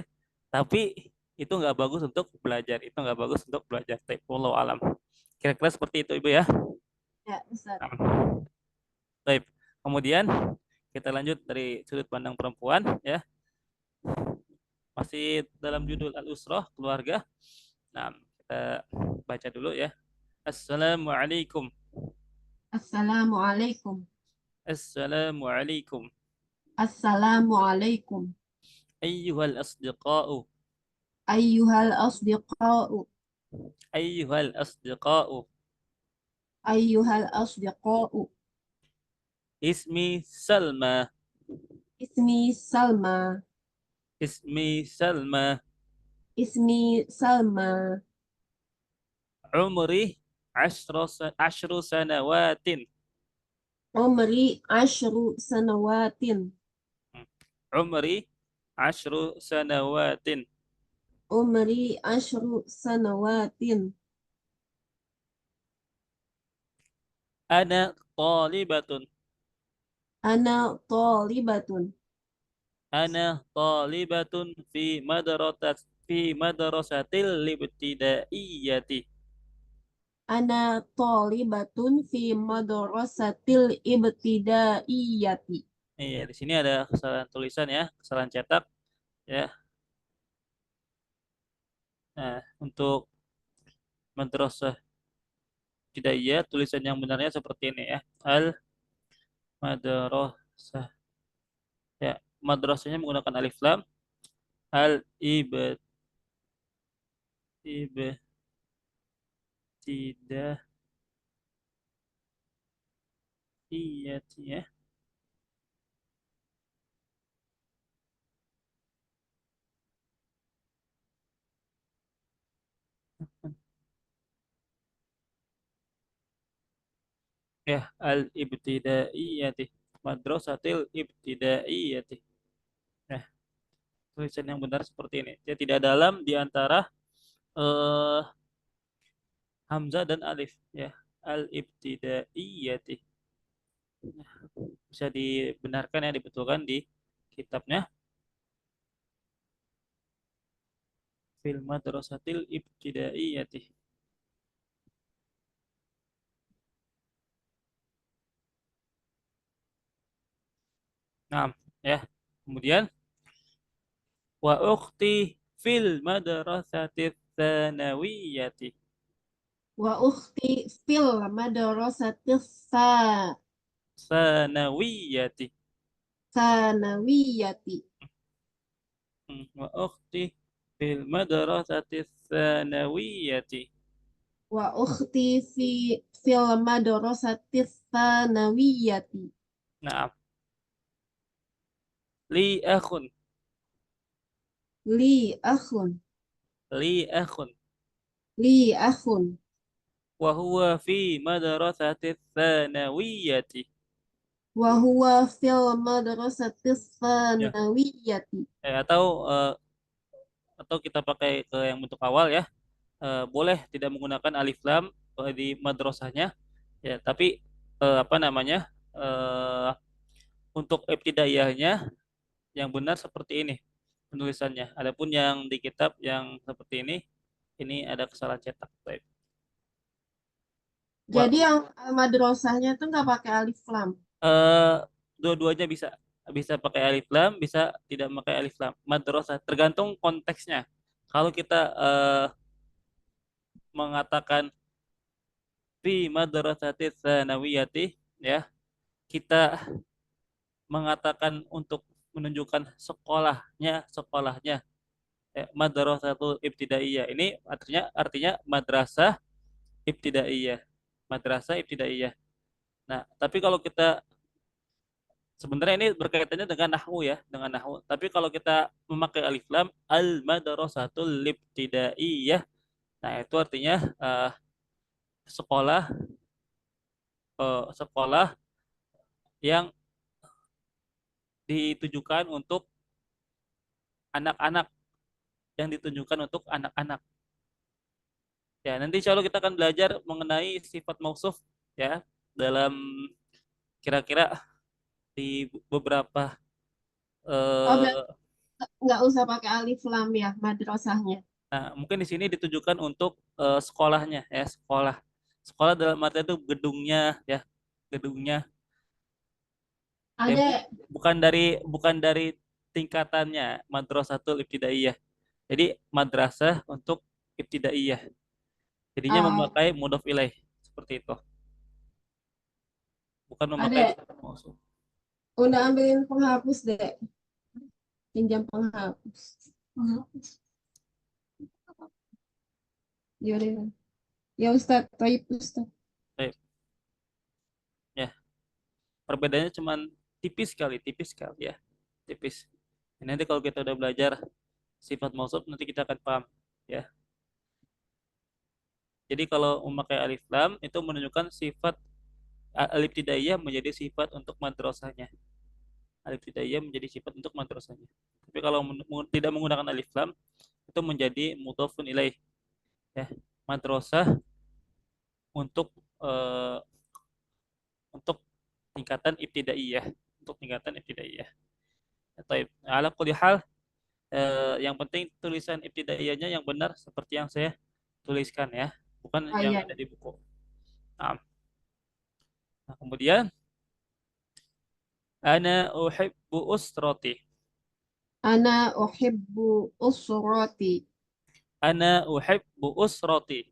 tapi itu nggak bagus untuk belajar. Itu nggak bagus untuk belajar. Wallahu alam. Kira-kira seperti itu Ibu ya. Ya, Ustaz. Baik. Kemudian kita lanjut dari sudut pandang perempuan ya. Masih dalam judul Al-Usrah, keluarga. Nah, kita baca dulu ya. Assalamualaikum. Assalamualaikum. Assalamualaikum. Assalamualaikum. Ayyuhal asdiqa'u. Ayyuhal asdiqa'u. Ayyuhal asdiqa'u. Ayyuhal asdiqa'u. Ismi Salma. Ismi Salma. Ismi Salma. Ismi Salma. Umri ashru sanawatin. Umri ashru sanawatin. Umri ashru sanawatin. Umri ashru sanawatin. Ana talibatun. Ana talibatun. Ana talibatun fi madrasatil ibtidaiyati. Ana talibatun fi madrasatil ibtidaiyati. Iya, di sini ada kesalahan tulisan ya, kesalahan cetak ya. Nah, untuk madrasah ibtidaiyah tulisan yang benarnya seperti ini ya. Al madrasah. Ya, madrasahnya menggunakan alif lam. Al ibtidaiyati ya. Ya, al ibtidaiyati. Madrasatil ibtidaiyati. Nah, tulisan yang benar seperti ini. Dia tidak dalam di antara eh, hamzah dan alif ya. Al ibtidaiyati. Bisa dibenarkan ya, dibetulkan di kitabnya. Fil madrasatil ibtidaiyati. Nah, ya. Kemudian wa ukhti fil madrasati tsanawiyati. Wa ukhti fil madrasatis Tsanawiyati. sanawiyati. Wa ukhti fil madrasati tsanawiyati. Wa ukhti fil madrasatis sanawiyati. Nah, li akhun. Li akhun. Li akhun. Li akhun. Wa huwa fi madrasati tsanawiyati. Wa huwa fil madrasatis Ya. sanawiyati. Atau kita pakai ke yang bentuk awal ya. Boleh tidak menggunakan alif lam di madrasahnya ya, tapi apa namanya? Untuk ibtidaiyahnya yang benar seperti ini penulisannya. Adapun yang di kitab yang seperti ini ada kesalahan cetak. Baik. Wa, Jadi yang madrasahnya tuh nggak pakai alif lam. eh, dua-duanya bisa bisa pakai alif lam, bisa tidak pakai alif lam. Madrasah tergantung konteksnya. Kalau kita mengatakan fi madrasati tsanawiyati ya, kita mengatakan untuk menunjukkan sekolahnya madrasatul ibtidaiyah. Ini artinya ibtidaiyah. Madrasah ibtidaiyah. Nah, tapi kalau kita sebenarnya ini berkaitannya dengan nahwu ya, dengan nahwu. Tapi kalau kita memakai alif lam al madrasatul ibtidaiyah, nah itu artinya sekolah sekolah yang ditujukan untuk anak-anak, yang ditunjukkan untuk anak-anak. Ya, nanti insya Allah kita akan belajar mengenai sifat mausuf ya dalam kira-kira di beberapa Oh, berarti eh, nggak usah pakai alif lam ya madrasahnya. nah, mungkin di sini ditujukan untuk sekolahnya ya, sekolah. Sekolah dalam arti itu gedungnya ya, gedungnya. Ya, Ada bukan dari tingkatannya madrasatul ibtidaiyah. Jadi madrasah untuk ibtidaiyah. Jadinya uh, memakai mudhof ilaih seperti itu. Bukan memakai ada sifat mausuf. udah ambilin penghapus deh, pinjam penghapus. Penghapus. Yaudah. Ya Ustadz, baik Ustadz. Baik. Ya, perbedaannya cuman tipis sekali ya, tipis. Nanti kalau kita udah belajar sifat mausuf nanti kita akan paham ya. Jadi kalau memakai alif lam itu menunjukkan sifat alif tidaiyah menjadi sifat untuk madrasahnya. Alif tidaiyah menjadi sifat untuk madrasahnya. Tapi kalau tidak menggunakan alif lam itu menjadi mudhofun ilaih ya. Madrasah untuk eh, untuk tingkatan ibtidaiyah, untuk tingkatan ibtidaiyah. Taib. Ala kulli hal yang penting tulisan ibtidaiyahnya yang benar seperti yang saya tuliskan ya, bukan Oh yang iya. ada di buku. Nah, kemudian ana uhibbu usrati. Ana uhibbu usrati. Ana uhibbu usrati.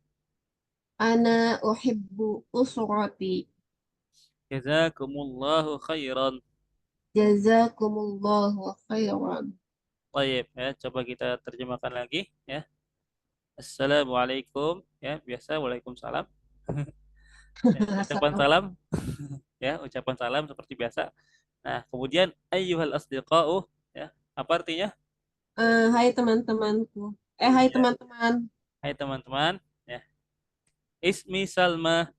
Ana uhibbu usrati. Jazakumullahu khairan. Jazakumullahu khairan. Baik, ya, coba kita terjemahkan lagi ya. Assalamualaikum ya, biasa waalaikumsalam. Ya, ucapan salam ya, ucapan salam seperti biasa. Nah, kemudian ayyuhal asdiqa'u ya, apa artinya? Hai teman-temanku. Hai Iya, teman-teman. hai teman-teman ya. Ismi Salma,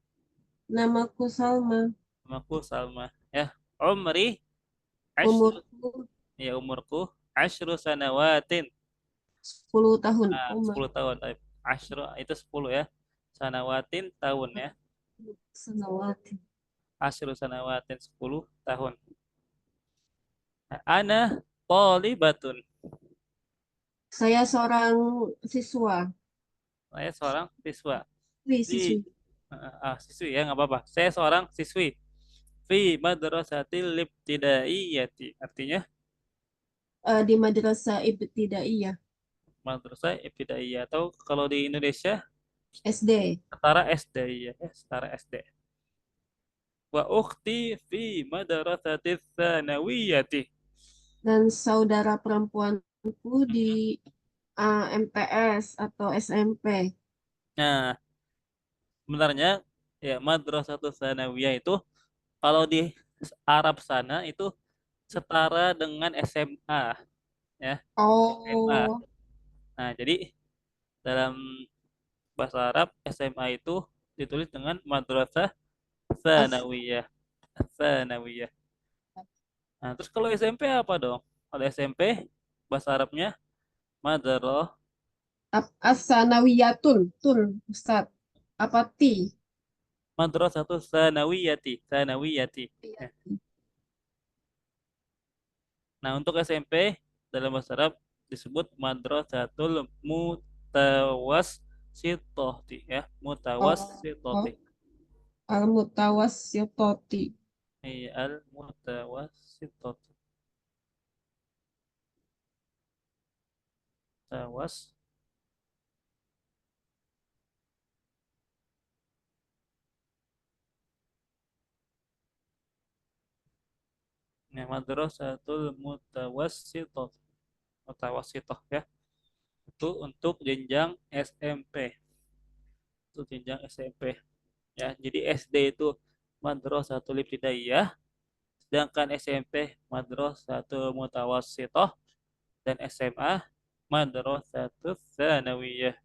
Namaku Salma. namaku Salma ya. Umri asyru Umurku ya, umurku asyru sanawatin. 10 tahun. Nah, 10 tahun. Asyru itu 10 ya. Sanawatin tahun ya. Sanawati. Asyru sanawatin 10 tahun. Nah, ana thalibatun. Saya seorang siswa. Saya seorang siswa. Siswi. Di siswi ya, nggak apa-apa. Saya seorang siswi. Fi madrasatil ibtidaiyati. Artinya Di madrasah ibtidaiyah. madrasah ibtidaiyah atau kalau di Indonesia SD. setara SD ya, setara SD. Wa ukhti fi madrasatis tsanawiyati. Dan saudara perempuanku di MTS atau SMP. Nah, sebenarnya ya madrasatus tsanawiyah itu kalau di Arab sana itu setara dengan SMA ya, SMA. Oh, Nah, jadi dalam bahasa Arab SMA itu ditulis dengan madrasah as, tsanawiyah, tsanawiyah. Nah, terus kalau SMP apa dong? Kalau SMP bahasa Arabnya madrasah as-sanawiyatun. Tun, Ustaz. Apa ti? madrasatus tsanawiyati, tsanawiyati. Iya. Ya. Nah, untuk SMP dalam bahasa Arab disebut madrasatul mutawassithati ya, Oh, mutawassithati. al-mutawassitoti. Iya, al mutawassithati. Tawas ya, madrasatul mutawassithah, mutawassithah ya. Itu untuk jenjang SMP. Untuk jenjang SMP ya. Jadi SD itu madrasatul ibtidaiyah, sedangkan SMP madrasatul mutawassithah, dan SMA madrasatul tsanawiyah.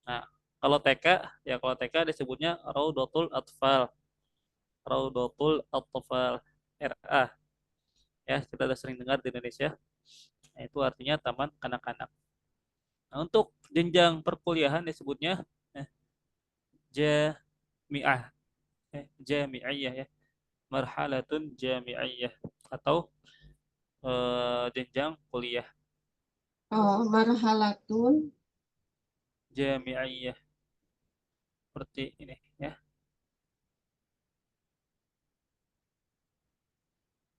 Nah, kalau TK ya, kalau TK disebutnya Raudatul Atfal. Raudatul Atfal, RA ya, kita sudah sering dengar di Indonesia. Nah, itu artinya taman kanak-kanak. Nah, untuk jenjang perkuliahan disebutnya jami'ah, jami'iyah ya. Marhalatun jami'iyah atau jenjang kuliah Oh, marhalatun. jami'iyah seperti ini ya.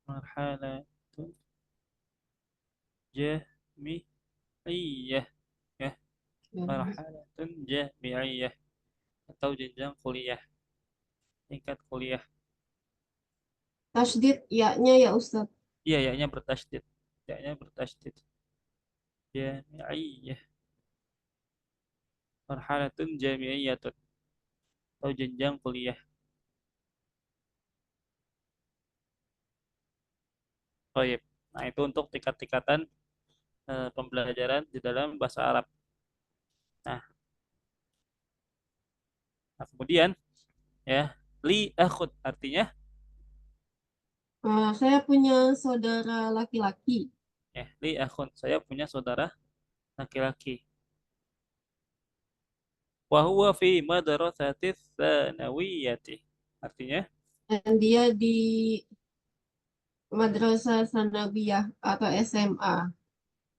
Marhalatun jami'iyah ya. Marhalatun jami'iyah atau jenjang kuliah, tingkat kuliah. Tasdid ya-nya ya Ustaz. Iya, ya-nya bertasydid. Ya-nya bertasydid. Jami'iyah. Marhalatun jami'iyatun atau jenjang kuliah. Oh iya. Nah, itu untuk tingkat-tingkatan pembelajaran di dalam bahasa Arab. Nah, kemudian ya, li akhud artinya Saya punya saudara laki-laki. ya, li akhun saya punya saudara laki-laki. Wa huwa fi madrasatis tsanawiyati. Artinya Dan dia di Madrasah Sanawiyah atau SMA.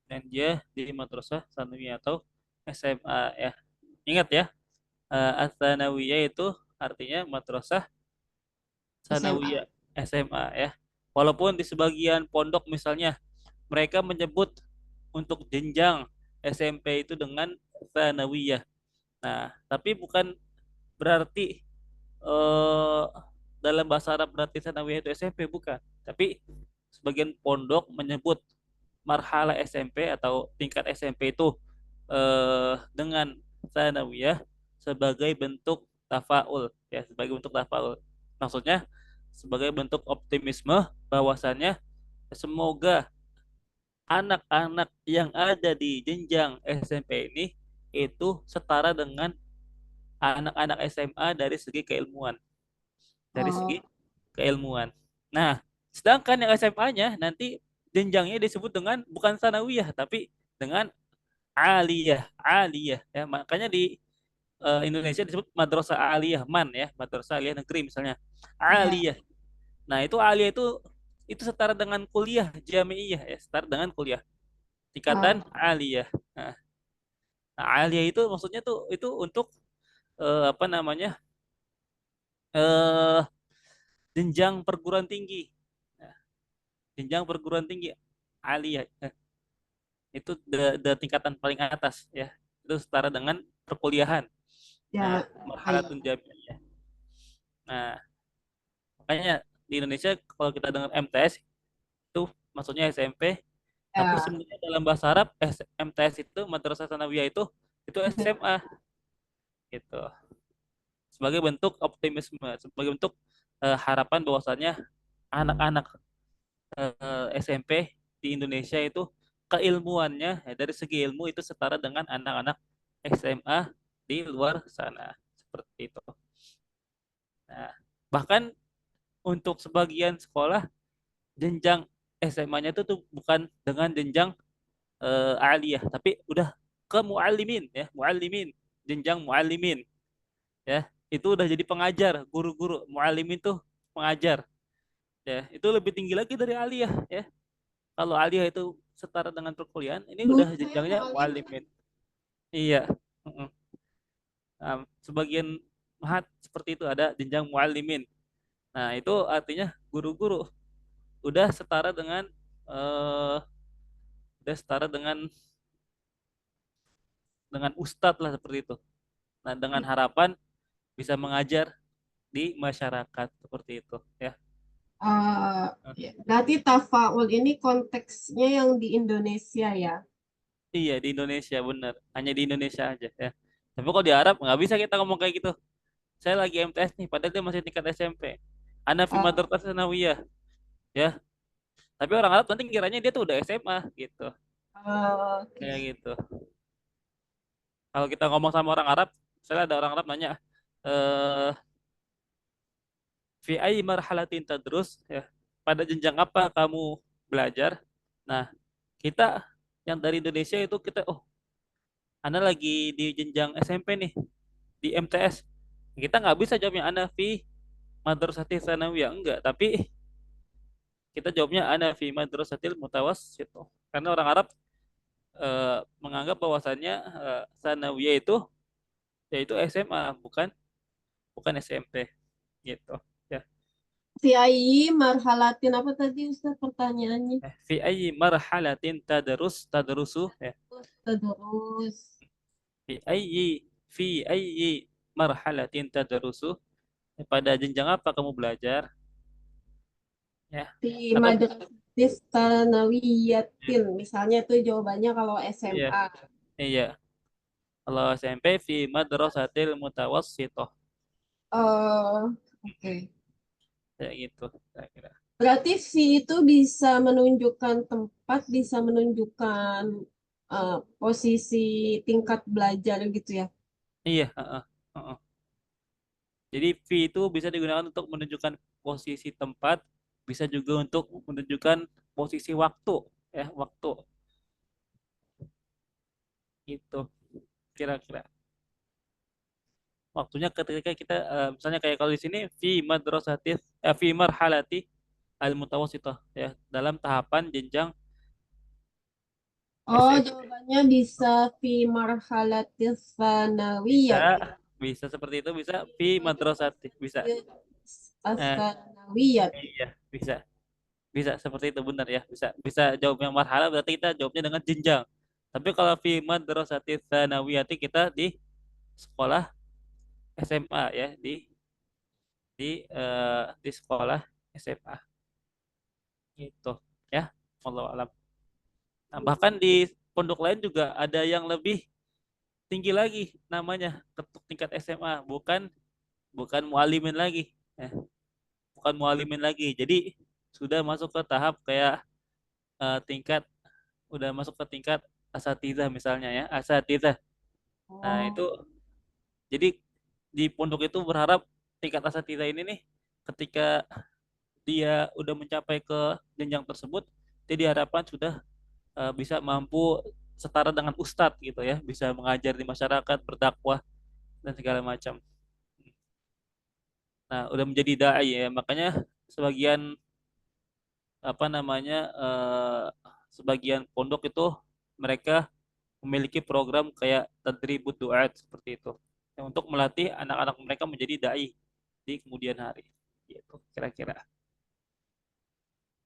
dan dia di madrasah sanawiyah atau SMA ya. Ingat ya, ats-tsanawiyah itu artinya madrasah SMA. sanawiyah SMA ya. Walaupun di sebagian pondok misalnya mereka menyebut untuk jenjang SMP itu dengan sanawiyah. Nah, tapi bukan berarti eh, dalam bahasa Arab berarti sanawiyah itu SMP, bukan. Tapi sebagian pondok menyebut marhala SMP atau tingkat SMP itu dengan sanawiyah sebagai bentuk tafaul ya, sebagai bentuk tafaul. Maksudnya sebagai bentuk optimisme bahwasannya semoga anak-anak yang ada di jenjang SMP ini itu setara dengan anak-anak SMA dari segi keilmuan, dari segi Oh, keilmuan. Nah, sedangkan yang SMA-nya nanti jenjangnya disebut dengan bukan sanawiyah tapi dengan aliyah, aliyah ya. Makanya di Indonesia disebut madrasah aliyah man ya, madrasah aliyah negeri misalnya. ya. Aliyah. Nah, itu aliyah itu setara dengan kuliah jami'iyah ya, setara dengan kuliah tingkatan Oh, aliyah. Nah, aliyah itu maksudnya tuh itu untuk apa namanya? eh jenjang perguruan tinggi. Nah, jenjang perguruan tinggi aliyah itu tingkatan paling atas ya. Itu setara dengan perkuliahan. Nah, ya. marhalatun Baik. jami'iyah. Nah, makanya di Indonesia kalau kita dengar MTS itu maksudnya SMP, tapi Ya. sebenarnya dalam bahasa Arab MTS itu Madrasah Tsanawiyah itu SMA gitu. Sebagai bentuk optimisme, sebagai bentuk harapan bahwasannya anak-anak SMP di Indonesia itu keilmuannya ya, dari segi ilmu itu setara dengan anak-anak SMA di luar sana seperti itu. Nah, bahkan untuk sebagian sekolah jenjang SMA-nya itu tuh bukan dengan jenjang aliyah, tapi udah ke muallimin ya, muallimin, jenjang muallimin ya. Itu udah jadi pengajar, guru-guru. Muallimin tuh pengajar ya. Itu lebih tinggi lagi dari aliyah ya. Kalau aliyah itu setara dengan perkuliahan, ini Dulu udah saya jenjangnya mualim. muallimin. Iya. Mm-mm. Nah, sebagian mahat seperti itu ada jenjang muallimin. Nah, itu artinya guru-guru udah setara dengan eh udah setara dengan ustadz lah seperti itu. Nah, dengan harapan bisa mengajar di masyarakat seperti itu ya. Eh, Nah, ya. Berarti tafaul ini konteksnya yang di Indonesia ya. iya di Indonesia bener, hanya di Indonesia aja ya. Tapi kalau di Arab nggak bisa kita ngomong kayak gitu. Saya lagi MTS nih, padahal dia masih tingkat SMP. Ana fi Oh, madrasah sanawiyah ya. Tapi orang Arab nanti kiranya dia tuh udah SMA gitu. Kayak oke. gitu. Kalau kita ngomong sama orang Arab, misalnya ada orang Arab nanya, eh fi ayyi marhalatin tadrus ya. Pada jenjang apa kamu belajar? Nah, kita yang dari Indonesia itu kita Ana lagi di jenjang SMP nih, di MTS. Kita nggak bisa jawabnya ana fi madrasati tsanawiyah, enggak, tapi kita jawabnya ana fi madrasatil mutawassithah. Karena orang Arab menganggap bahwasannya tsanawiyah itu yaitu SMA, bukan bukan SMP gitu. Ya. Fi ayyi marhalatin apa tadi Ustaz pertanyaannya? Fi ayyi marhalatin tadrusu ya. Terus Fi ayyi fi ayyi marhalatin tadrusu. Pada jenjang apa kamu belajar? Ya. fi Atau madrasatis tanawiyatin. Misalnya itu jawabannya kalau iya, SMA. iya. Kalau SMP fi madrasatil mutawassithah. Oke. Ya gitu kira-kira. Berarti fi itu bisa menunjukkan tempat, bisa menunjukkan posisi tingkat belajar gitu ya. Iya, heeh. Jadi fi itu bisa digunakan untuk menunjukkan posisi tempat, bisa juga untuk menunjukkan posisi waktu, ya, waktu gitu kira-kira. Waktunya ketika kita misalnya kayak kalau di sini fi marhalati al mutawassithah ya, dalam tahapan jenjang Oh, SMP. jawabannya bisa fi marhalatis Bisa tsanawiyat. bisa seperti itu, bisa fi madrasati, bisa. Eh, As-tsanawiyat. iya, bisa. Bisa seperti itu, benar ya. Bisa bisa jawab yang marhala berarti kita jawabnya dengan jenjang. Tapi kalau fi madrasati tsanawiyati kita di sekolah SMA ya, di sekolah SMA gitu ya. Wallahu alam. Nah, bahkan di pondok lain juga ada yang lebih tinggi lagi namanya ketuk tingkat SMA, bukan bukan mualimin lagi. Ya, bukan mualimin lagi. Jadi sudah masuk ke tahap kayak tingkat udah masuk ke tingkat asatidzah misalnya ya, asatidzah. Nah, itu Oh, jadi di pondok itu berharap tingkat asatidzah ini nih ketika dia udah mencapai ke jenjang tersebut, dia diharapkan sudah bisa mampu setara dengan ustadz gitu ya, bisa mengajar di masyarakat, berdakwah dan segala macam. Nah, udah menjadi dai ya, makanya sebagian apa namanya sebagian pondok itu mereka memiliki program kayak tadribut duat seperti itu. Ya, untuk melatih anak-anak mereka menjadi dai di kemudian hari. Gitu, kira-kira.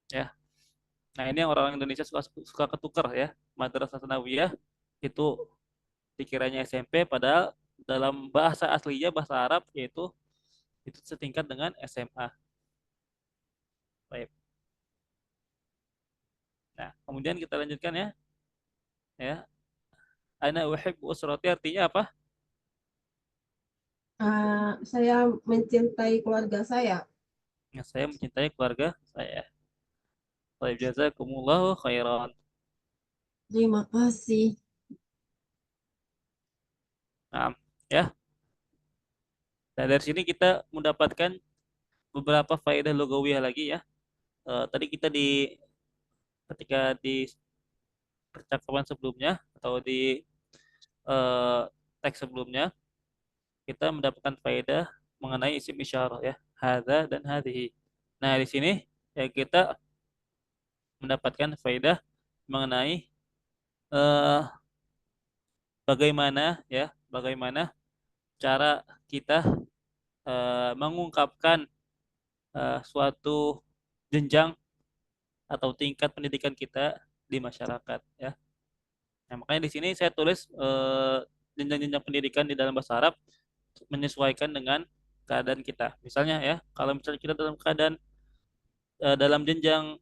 Ya. Nah, ini yang orang Indonesia suka suka ketukar ya. Madrasah Tsanawiyah itu dikiranya SMP padahal dalam bahasa aslinya bahasa Arab yaitu itu setingkat dengan SMA. Baik. Nah, kemudian kita lanjutkan ya. Ya. Ana uhibbu usrati artinya apa? saya mencintai keluarga saya. Nah, saya mencintai keluarga saya. Baik, jazakumullahu khairan. Terima kasih. Nah, ya. Nah, dari sini kita mendapatkan beberapa faedah lugawiyah lagi ya. Tadi kita ketika di percakapan sebelumnya atau di eh, teks sebelumnya kita mendapatkan faedah mengenai isim isyarah ya, hadza dan hadhihi. Nah, di sini ya kita mendapatkan faedah mengenai eh, bagaimana cara kita mengungkapkan suatu jenjang atau tingkat pendidikan kita di masyarakat ya. Nah, makanya di sini saya tulis jenjang-jenjang pendidikan di dalam bahasa Arab menyesuaikan dengan keadaan kita. Misalnya ya, kalau misalnya kita dalam keadaan dalam jenjang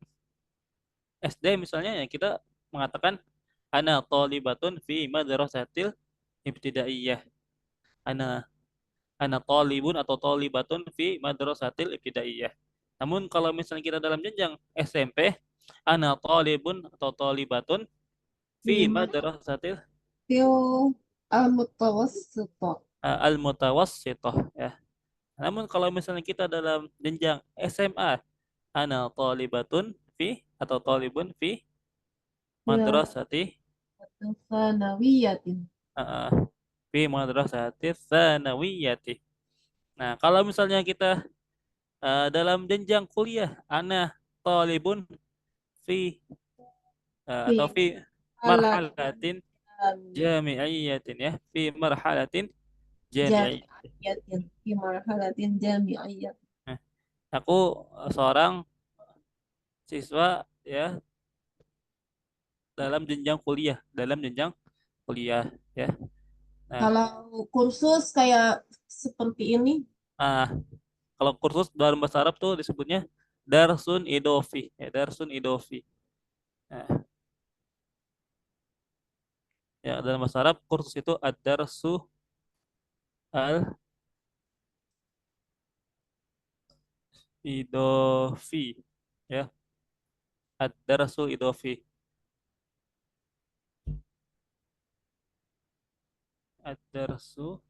SD misalnya ya kita mengatakan ana thalibatun fi madrasatil ibtidaiyah. Ana ana thalibun atau thalibatun fi madrasatil ibtidaiyah. Namun kalau misalnya kita dalam jenjang SMP, ana thalibun atau thalibatun fi Di madrasatil Matil al-Mutawassithah. al-mutawassithah ya. Namun kalau misalnya kita dalam jenjang SMA, ana thalibatun fi atau thalibun fi Ya, madrasati sanawiyatin. fi madrasati tsanawiyati. Nah, kalau misalnya kita dalam jenjang kuliah, ana talibun fi atau fi Alat marhalatin jami'iyatin ya, fi marhalatin jami'iyyah. jami'iyyatin fi marhalatin jami'iyyah. Nah, aku seorang siswa ya dalam jenjang kuliah ya. Nah, Kalau kursus kayak seperti ini, ah, kalau kursus dalam bahasa Arab tuh disebutnya darsun idofi, ya darsun idofi. Nah, ya dalam bahasa Arab kursus itu ad-darsu al-idofi, ya ad-darsu idofi, ad-darsu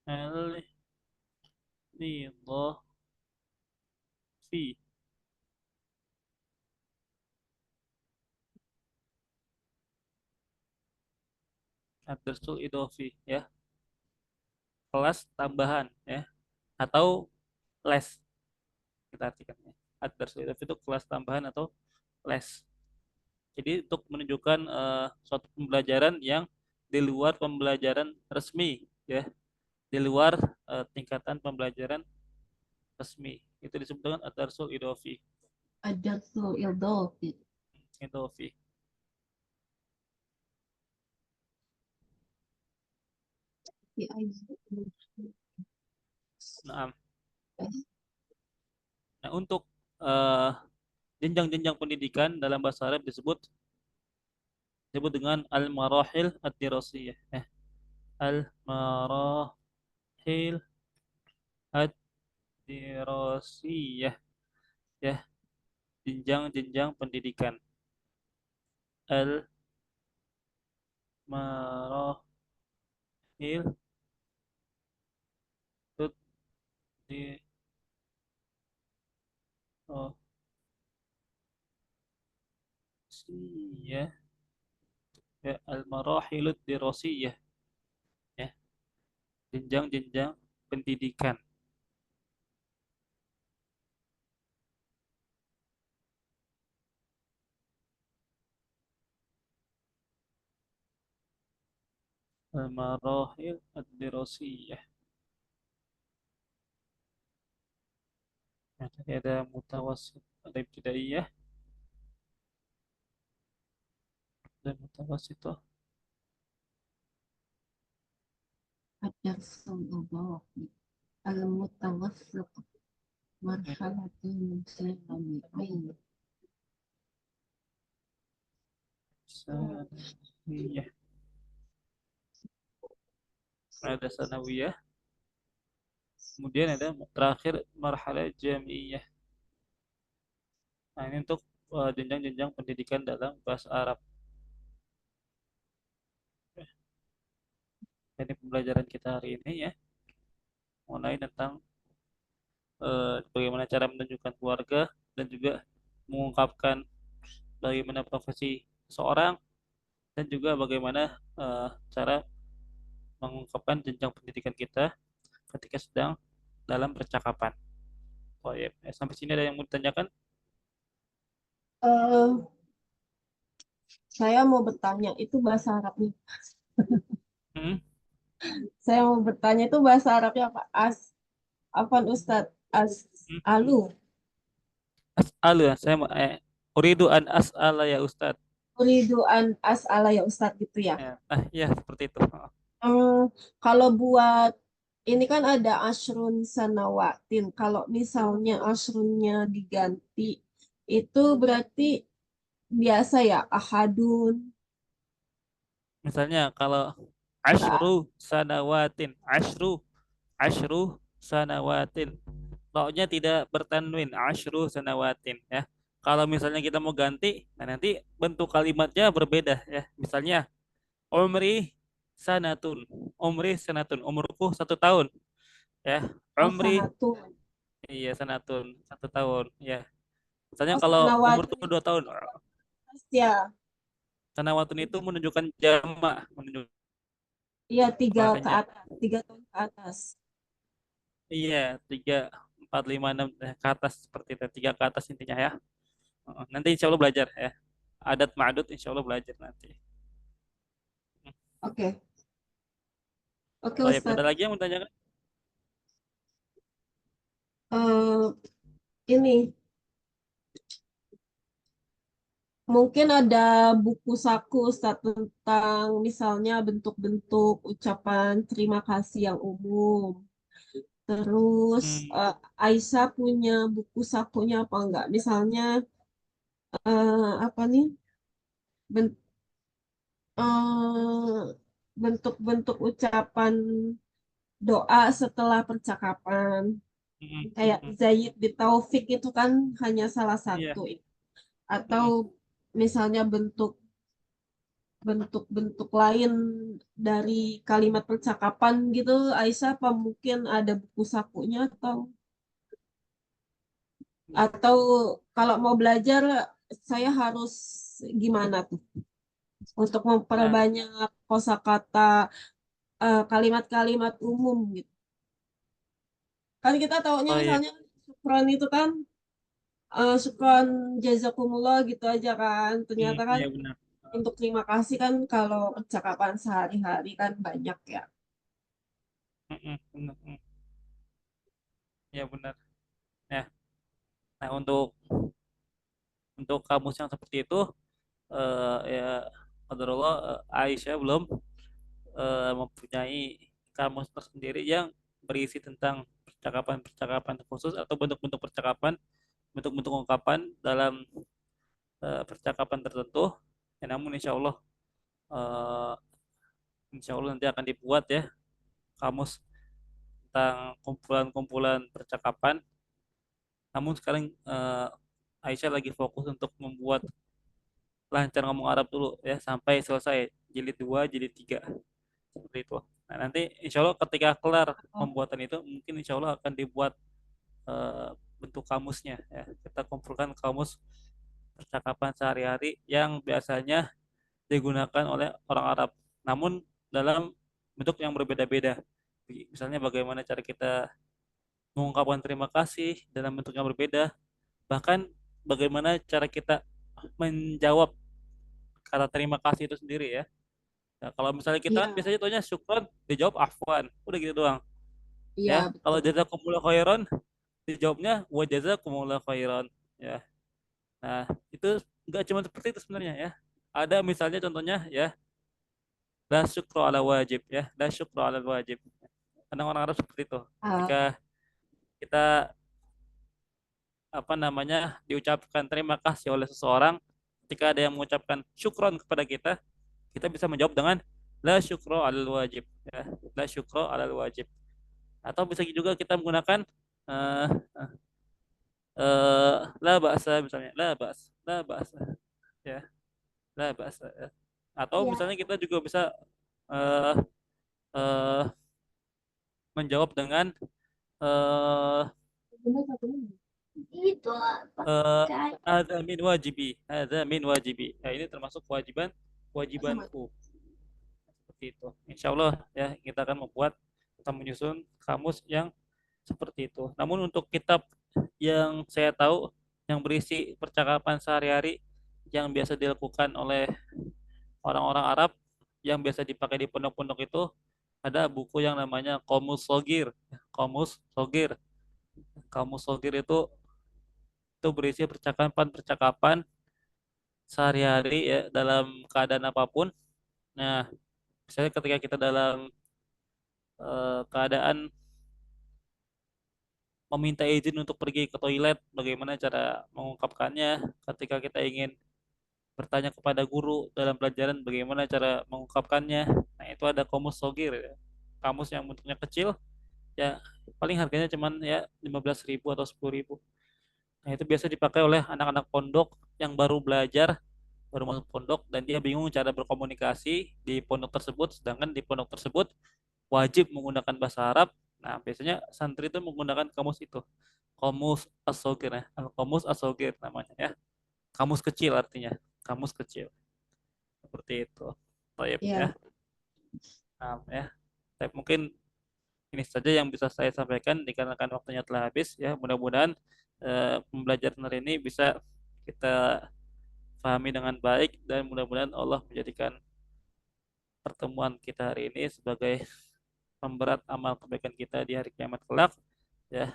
al-idofi, ad-darsu idofi, ya kelas tambahan ya atau les, kita artikan ya. Ad-darsu idofi itu kelas tambahan atau les. Jadi untuk menunjukkan suatu pembelajaran yang di luar pembelajaran resmi ya, di luar tingkatan pembelajaran resmi. Itu disebut dengan ad-darsul idofi. ad-darsul idafi. Idofi. Nah, nah untuk eh, jenjang-jenjang pendidikan dalam bahasa Arab disebut dengan al-marahil ad-dirasiyah. Al-marahil ad-dirasiyah ya, jenjang-jenjang pendidikan. Al-marahil di oh siyah ya, al-marahilud dirasiyah ya, jenjang-jenjang pendidikan. Al-marahil ad-dirasiyah. Nah, tadi ada mutawassit, ada ibtidaiyah, ada mutawassithah. Ad-darsul idafi. Al-mutawassit marhalatin jami'iyyah. Sanawiyah. Ada sanawiyah. Kemudian ada terakhir marhalah jami'iyah. Nah, ini untuk jenjang-jenjang pendidikan dalam bahasa Arab. Ini pembelajaran kita hari ini ya, mengenai tentang bagaimana cara menunjukkan keluarga dan juga mengungkapkan bagaimana profesi seorang dan juga bagaimana cara mengungkapkan jenjang pendidikan kita ketika sedang dalam percakapan. Oh, ya. Sampai sini ada yang mau ditanyakan? Eh, saya mau bertanya, itu bahasa Arabnya. Hmm? Saya mau bertanya itu bahasa Arabnya apa? Afan Ustadz, Hmm? alu. As'alu ya, saya uridu an as'ala ya Ustadz. Uridu an as'ala ya Ustadz gitu ya. Ya. Nah, ya seperti itu. Kalau buat ini kan ada asrun sanawatin. Kalau misalnya asrunnya diganti, itu berarti biasa ya ahadun. Misalnya kalau Kak. asyru sanawatin. Roknya tidak bertanwin, asyru sanawatin ya. Kalau misalnya kita mau ganti, nah nanti bentuk kalimatnya berbeda ya. Misalnya umri sanatun, umurku 1 tahun ya. Oh, Umri sanatun. iya sanatun 1 tahun ya. Misalnya Oh, kalau umurku sanawatin 2 tahun, ya. Sanawatun itu menunjukkan jamak, menunjukkan Iya, 3 ke banyak. atas, 3 tahun ke atas. Iya, 3, 4, 5, 6 ke atas seperti itu. 3 ke atas intinya ya. Nanti insya Allah belajar ya. Adat ma'adud insya Allah belajar nanti. Oke, oke Baik, ada Ustadz. lagi yang mau tanyakan? Eh, ini mungkin ada buku saku Ustadz tentang misalnya bentuk-bentuk ucapan terima kasih yang umum. Terus Hmm, Aisyah punya buku sakunya apa enggak? Misalnya apa nih? Ben- eh, bentuk-bentuk ucapan doa setelah percakapan. hmm, Kayak hmm. Zaid bin Taufik itu kan hanya salah Iya. satu. Atau Hmm, misalnya bentuk-bentuk lain dari kalimat percakapan gitu, Aisyah apa mungkin ada buku sakunya atau kalau mau belajar saya harus gimana tuh untuk Nah, memperbanyak kosakata kalimat-kalimat umum gitu. Kan kita taunya baik. misalnya syukron itu kan syukron jazakumullah gitu aja kan. Ternyata kan Iya benar. untuk terima kasih kan kalau percakapan sehari-hari kan banyak ya. Benar. Iya benar. Ya. Nah, untuk kamus yang seperti itu ya qadarullah Aisyah belum mempunyai kamus tersendiri yang berisi tentang percakapan-percakapan khusus atau bentuk-bentuk percakapan, bentuk-bentuk ungkapan dalam percakapan tertentu. Ya, namun eh, insya Allah nanti akan dibuat ya kamus tentang kumpulan-kumpulan percakapan. Namun sekarang Aisyah lagi fokus untuk membuat lancar ngomong Arab dulu ya sampai selesai jilid 2, jilid 3 seperti itu. Nah, nanti insya Allah ketika kelar Oh, pembuatan itu mungkin insya Allah akan dibuat eh, bentuk kamusnya ya. Kita kumpulkan kamus percakapan sehari-hari yang biasanya digunakan oleh orang Arab. Namun dalam bentuk yang berbeda-beda. Misalnya bagaimana cara kita mengungkapkan terima kasih dalam bentuk yang berbeda. Bahkan bagaimana cara kita menjawab kata terima kasih itu sendiri ya. Nah, kalau misalnya kita kan iya, biasanya tanya syukron, dijawab afwan. Udah gitu doang. iya Ya, kalau betul. jazakumullah khairan, dijawabnya wa jazakumullah khairan. Ya. Nah, itu nggak cuma seperti itu sebenarnya ya. Ada misalnya contohnya ya, la syukru ala wajib ya, la syukru ala wajib. Kadang orang Arab seperti itu. Ah, Ketika kita apa namanya diucapkan terima kasih oleh seseorang, ketika ada yang mengucapkan syukron kepada kita, kita bisa menjawab dengan la syukro alal wajib ya, la syukro alal wajib. Atau bisa juga kita menggunakan eh la ba'sa misalnya, la ba'sa ya, la ba'sa ya. Atau iya. misalnya kita juga bisa eh eh menjawab dengan eh Benar satu menit. Itu apa? eh Kayak ada min wajibi. Ya, ini termasuk kewajiban sama. kewajibanku seperti itu. Insya Allah ya kita akan membuat atau menyusun kamus yang seperti itu. Namun untuk kitab yang saya tahu yang berisi percakapan sehari-hari yang biasa dilakukan oleh orang-orang Arab yang biasa dipakai di pondok-pondok itu ada buku yang namanya Qomus Sogir. Qomus Sogir. Qomus Sogir itu berisi percakapan-percakapan sehari-hari ya dalam keadaan apapun. Nah, misalnya ketika kita dalam keadaan meminta izin untuk pergi ke toilet, bagaimana cara mengungkapkannya ketika kita ingin bertanya kepada guru dalam pelajaran bagaimana cara mengungkapkannya. Nah, itu ada kamus sogir ya. Kamus yang bentuknya kecil ya paling harganya cuman ya 15.000 atau 10.000. Nah, itu biasa dipakai oleh anak-anak pondok yang baru belajar, baru masuk pondok dan dia bingung cara berkomunikasi di pondok tersebut, sedangkan di pondok tersebut wajib menggunakan bahasa Arab. Nah, biasanya santri itu menggunakan kamus itu. Kamus as-sogir ya. Kamus as-sogir namanya ya. Kamus kecil artinya. kamus kecil. Seperti itu. Baik ya. Ya, Nah, ya. Tapi mungkin ini saja yang bisa saya sampaikan dikarenakan waktunya telah habis ya. Mudah-mudahan pembelajaran hari ini bisa kita pahami dengan baik dan mudah-mudahan Allah menjadikan pertemuan kita hari ini sebagai pemberat amal kebaikan kita di hari kiamat kelak ya.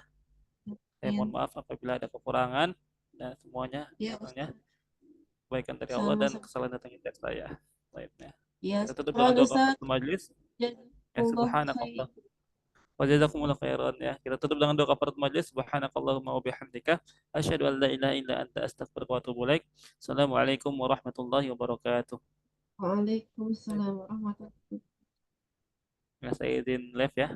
Saya mohon amin. maaf apabila ada kekurangan dan semuanya Ya, datangnya Ustaz. kebaikan dari Allah dan Sama-sama. kesalahan datangnya dari saya. Baiknya. Ya, Kita tutup dengan syukran doa Ustaz. kafaratul majlis. Ya Jazakumullah khair. subhanakallah wa jazakumullah khairan ya. Kita tutup dengan doa kafaratul majlis. Subhanakallahumma wa bihamdika asyhadu an la ilaha illa anta astaghfiruka wa atubu ilaik. Assalamualaikum warahmatullahi wabarakatuh. Waalaikumsalam warahmatullahi wabarakatuh. Ya, saya izin live ya.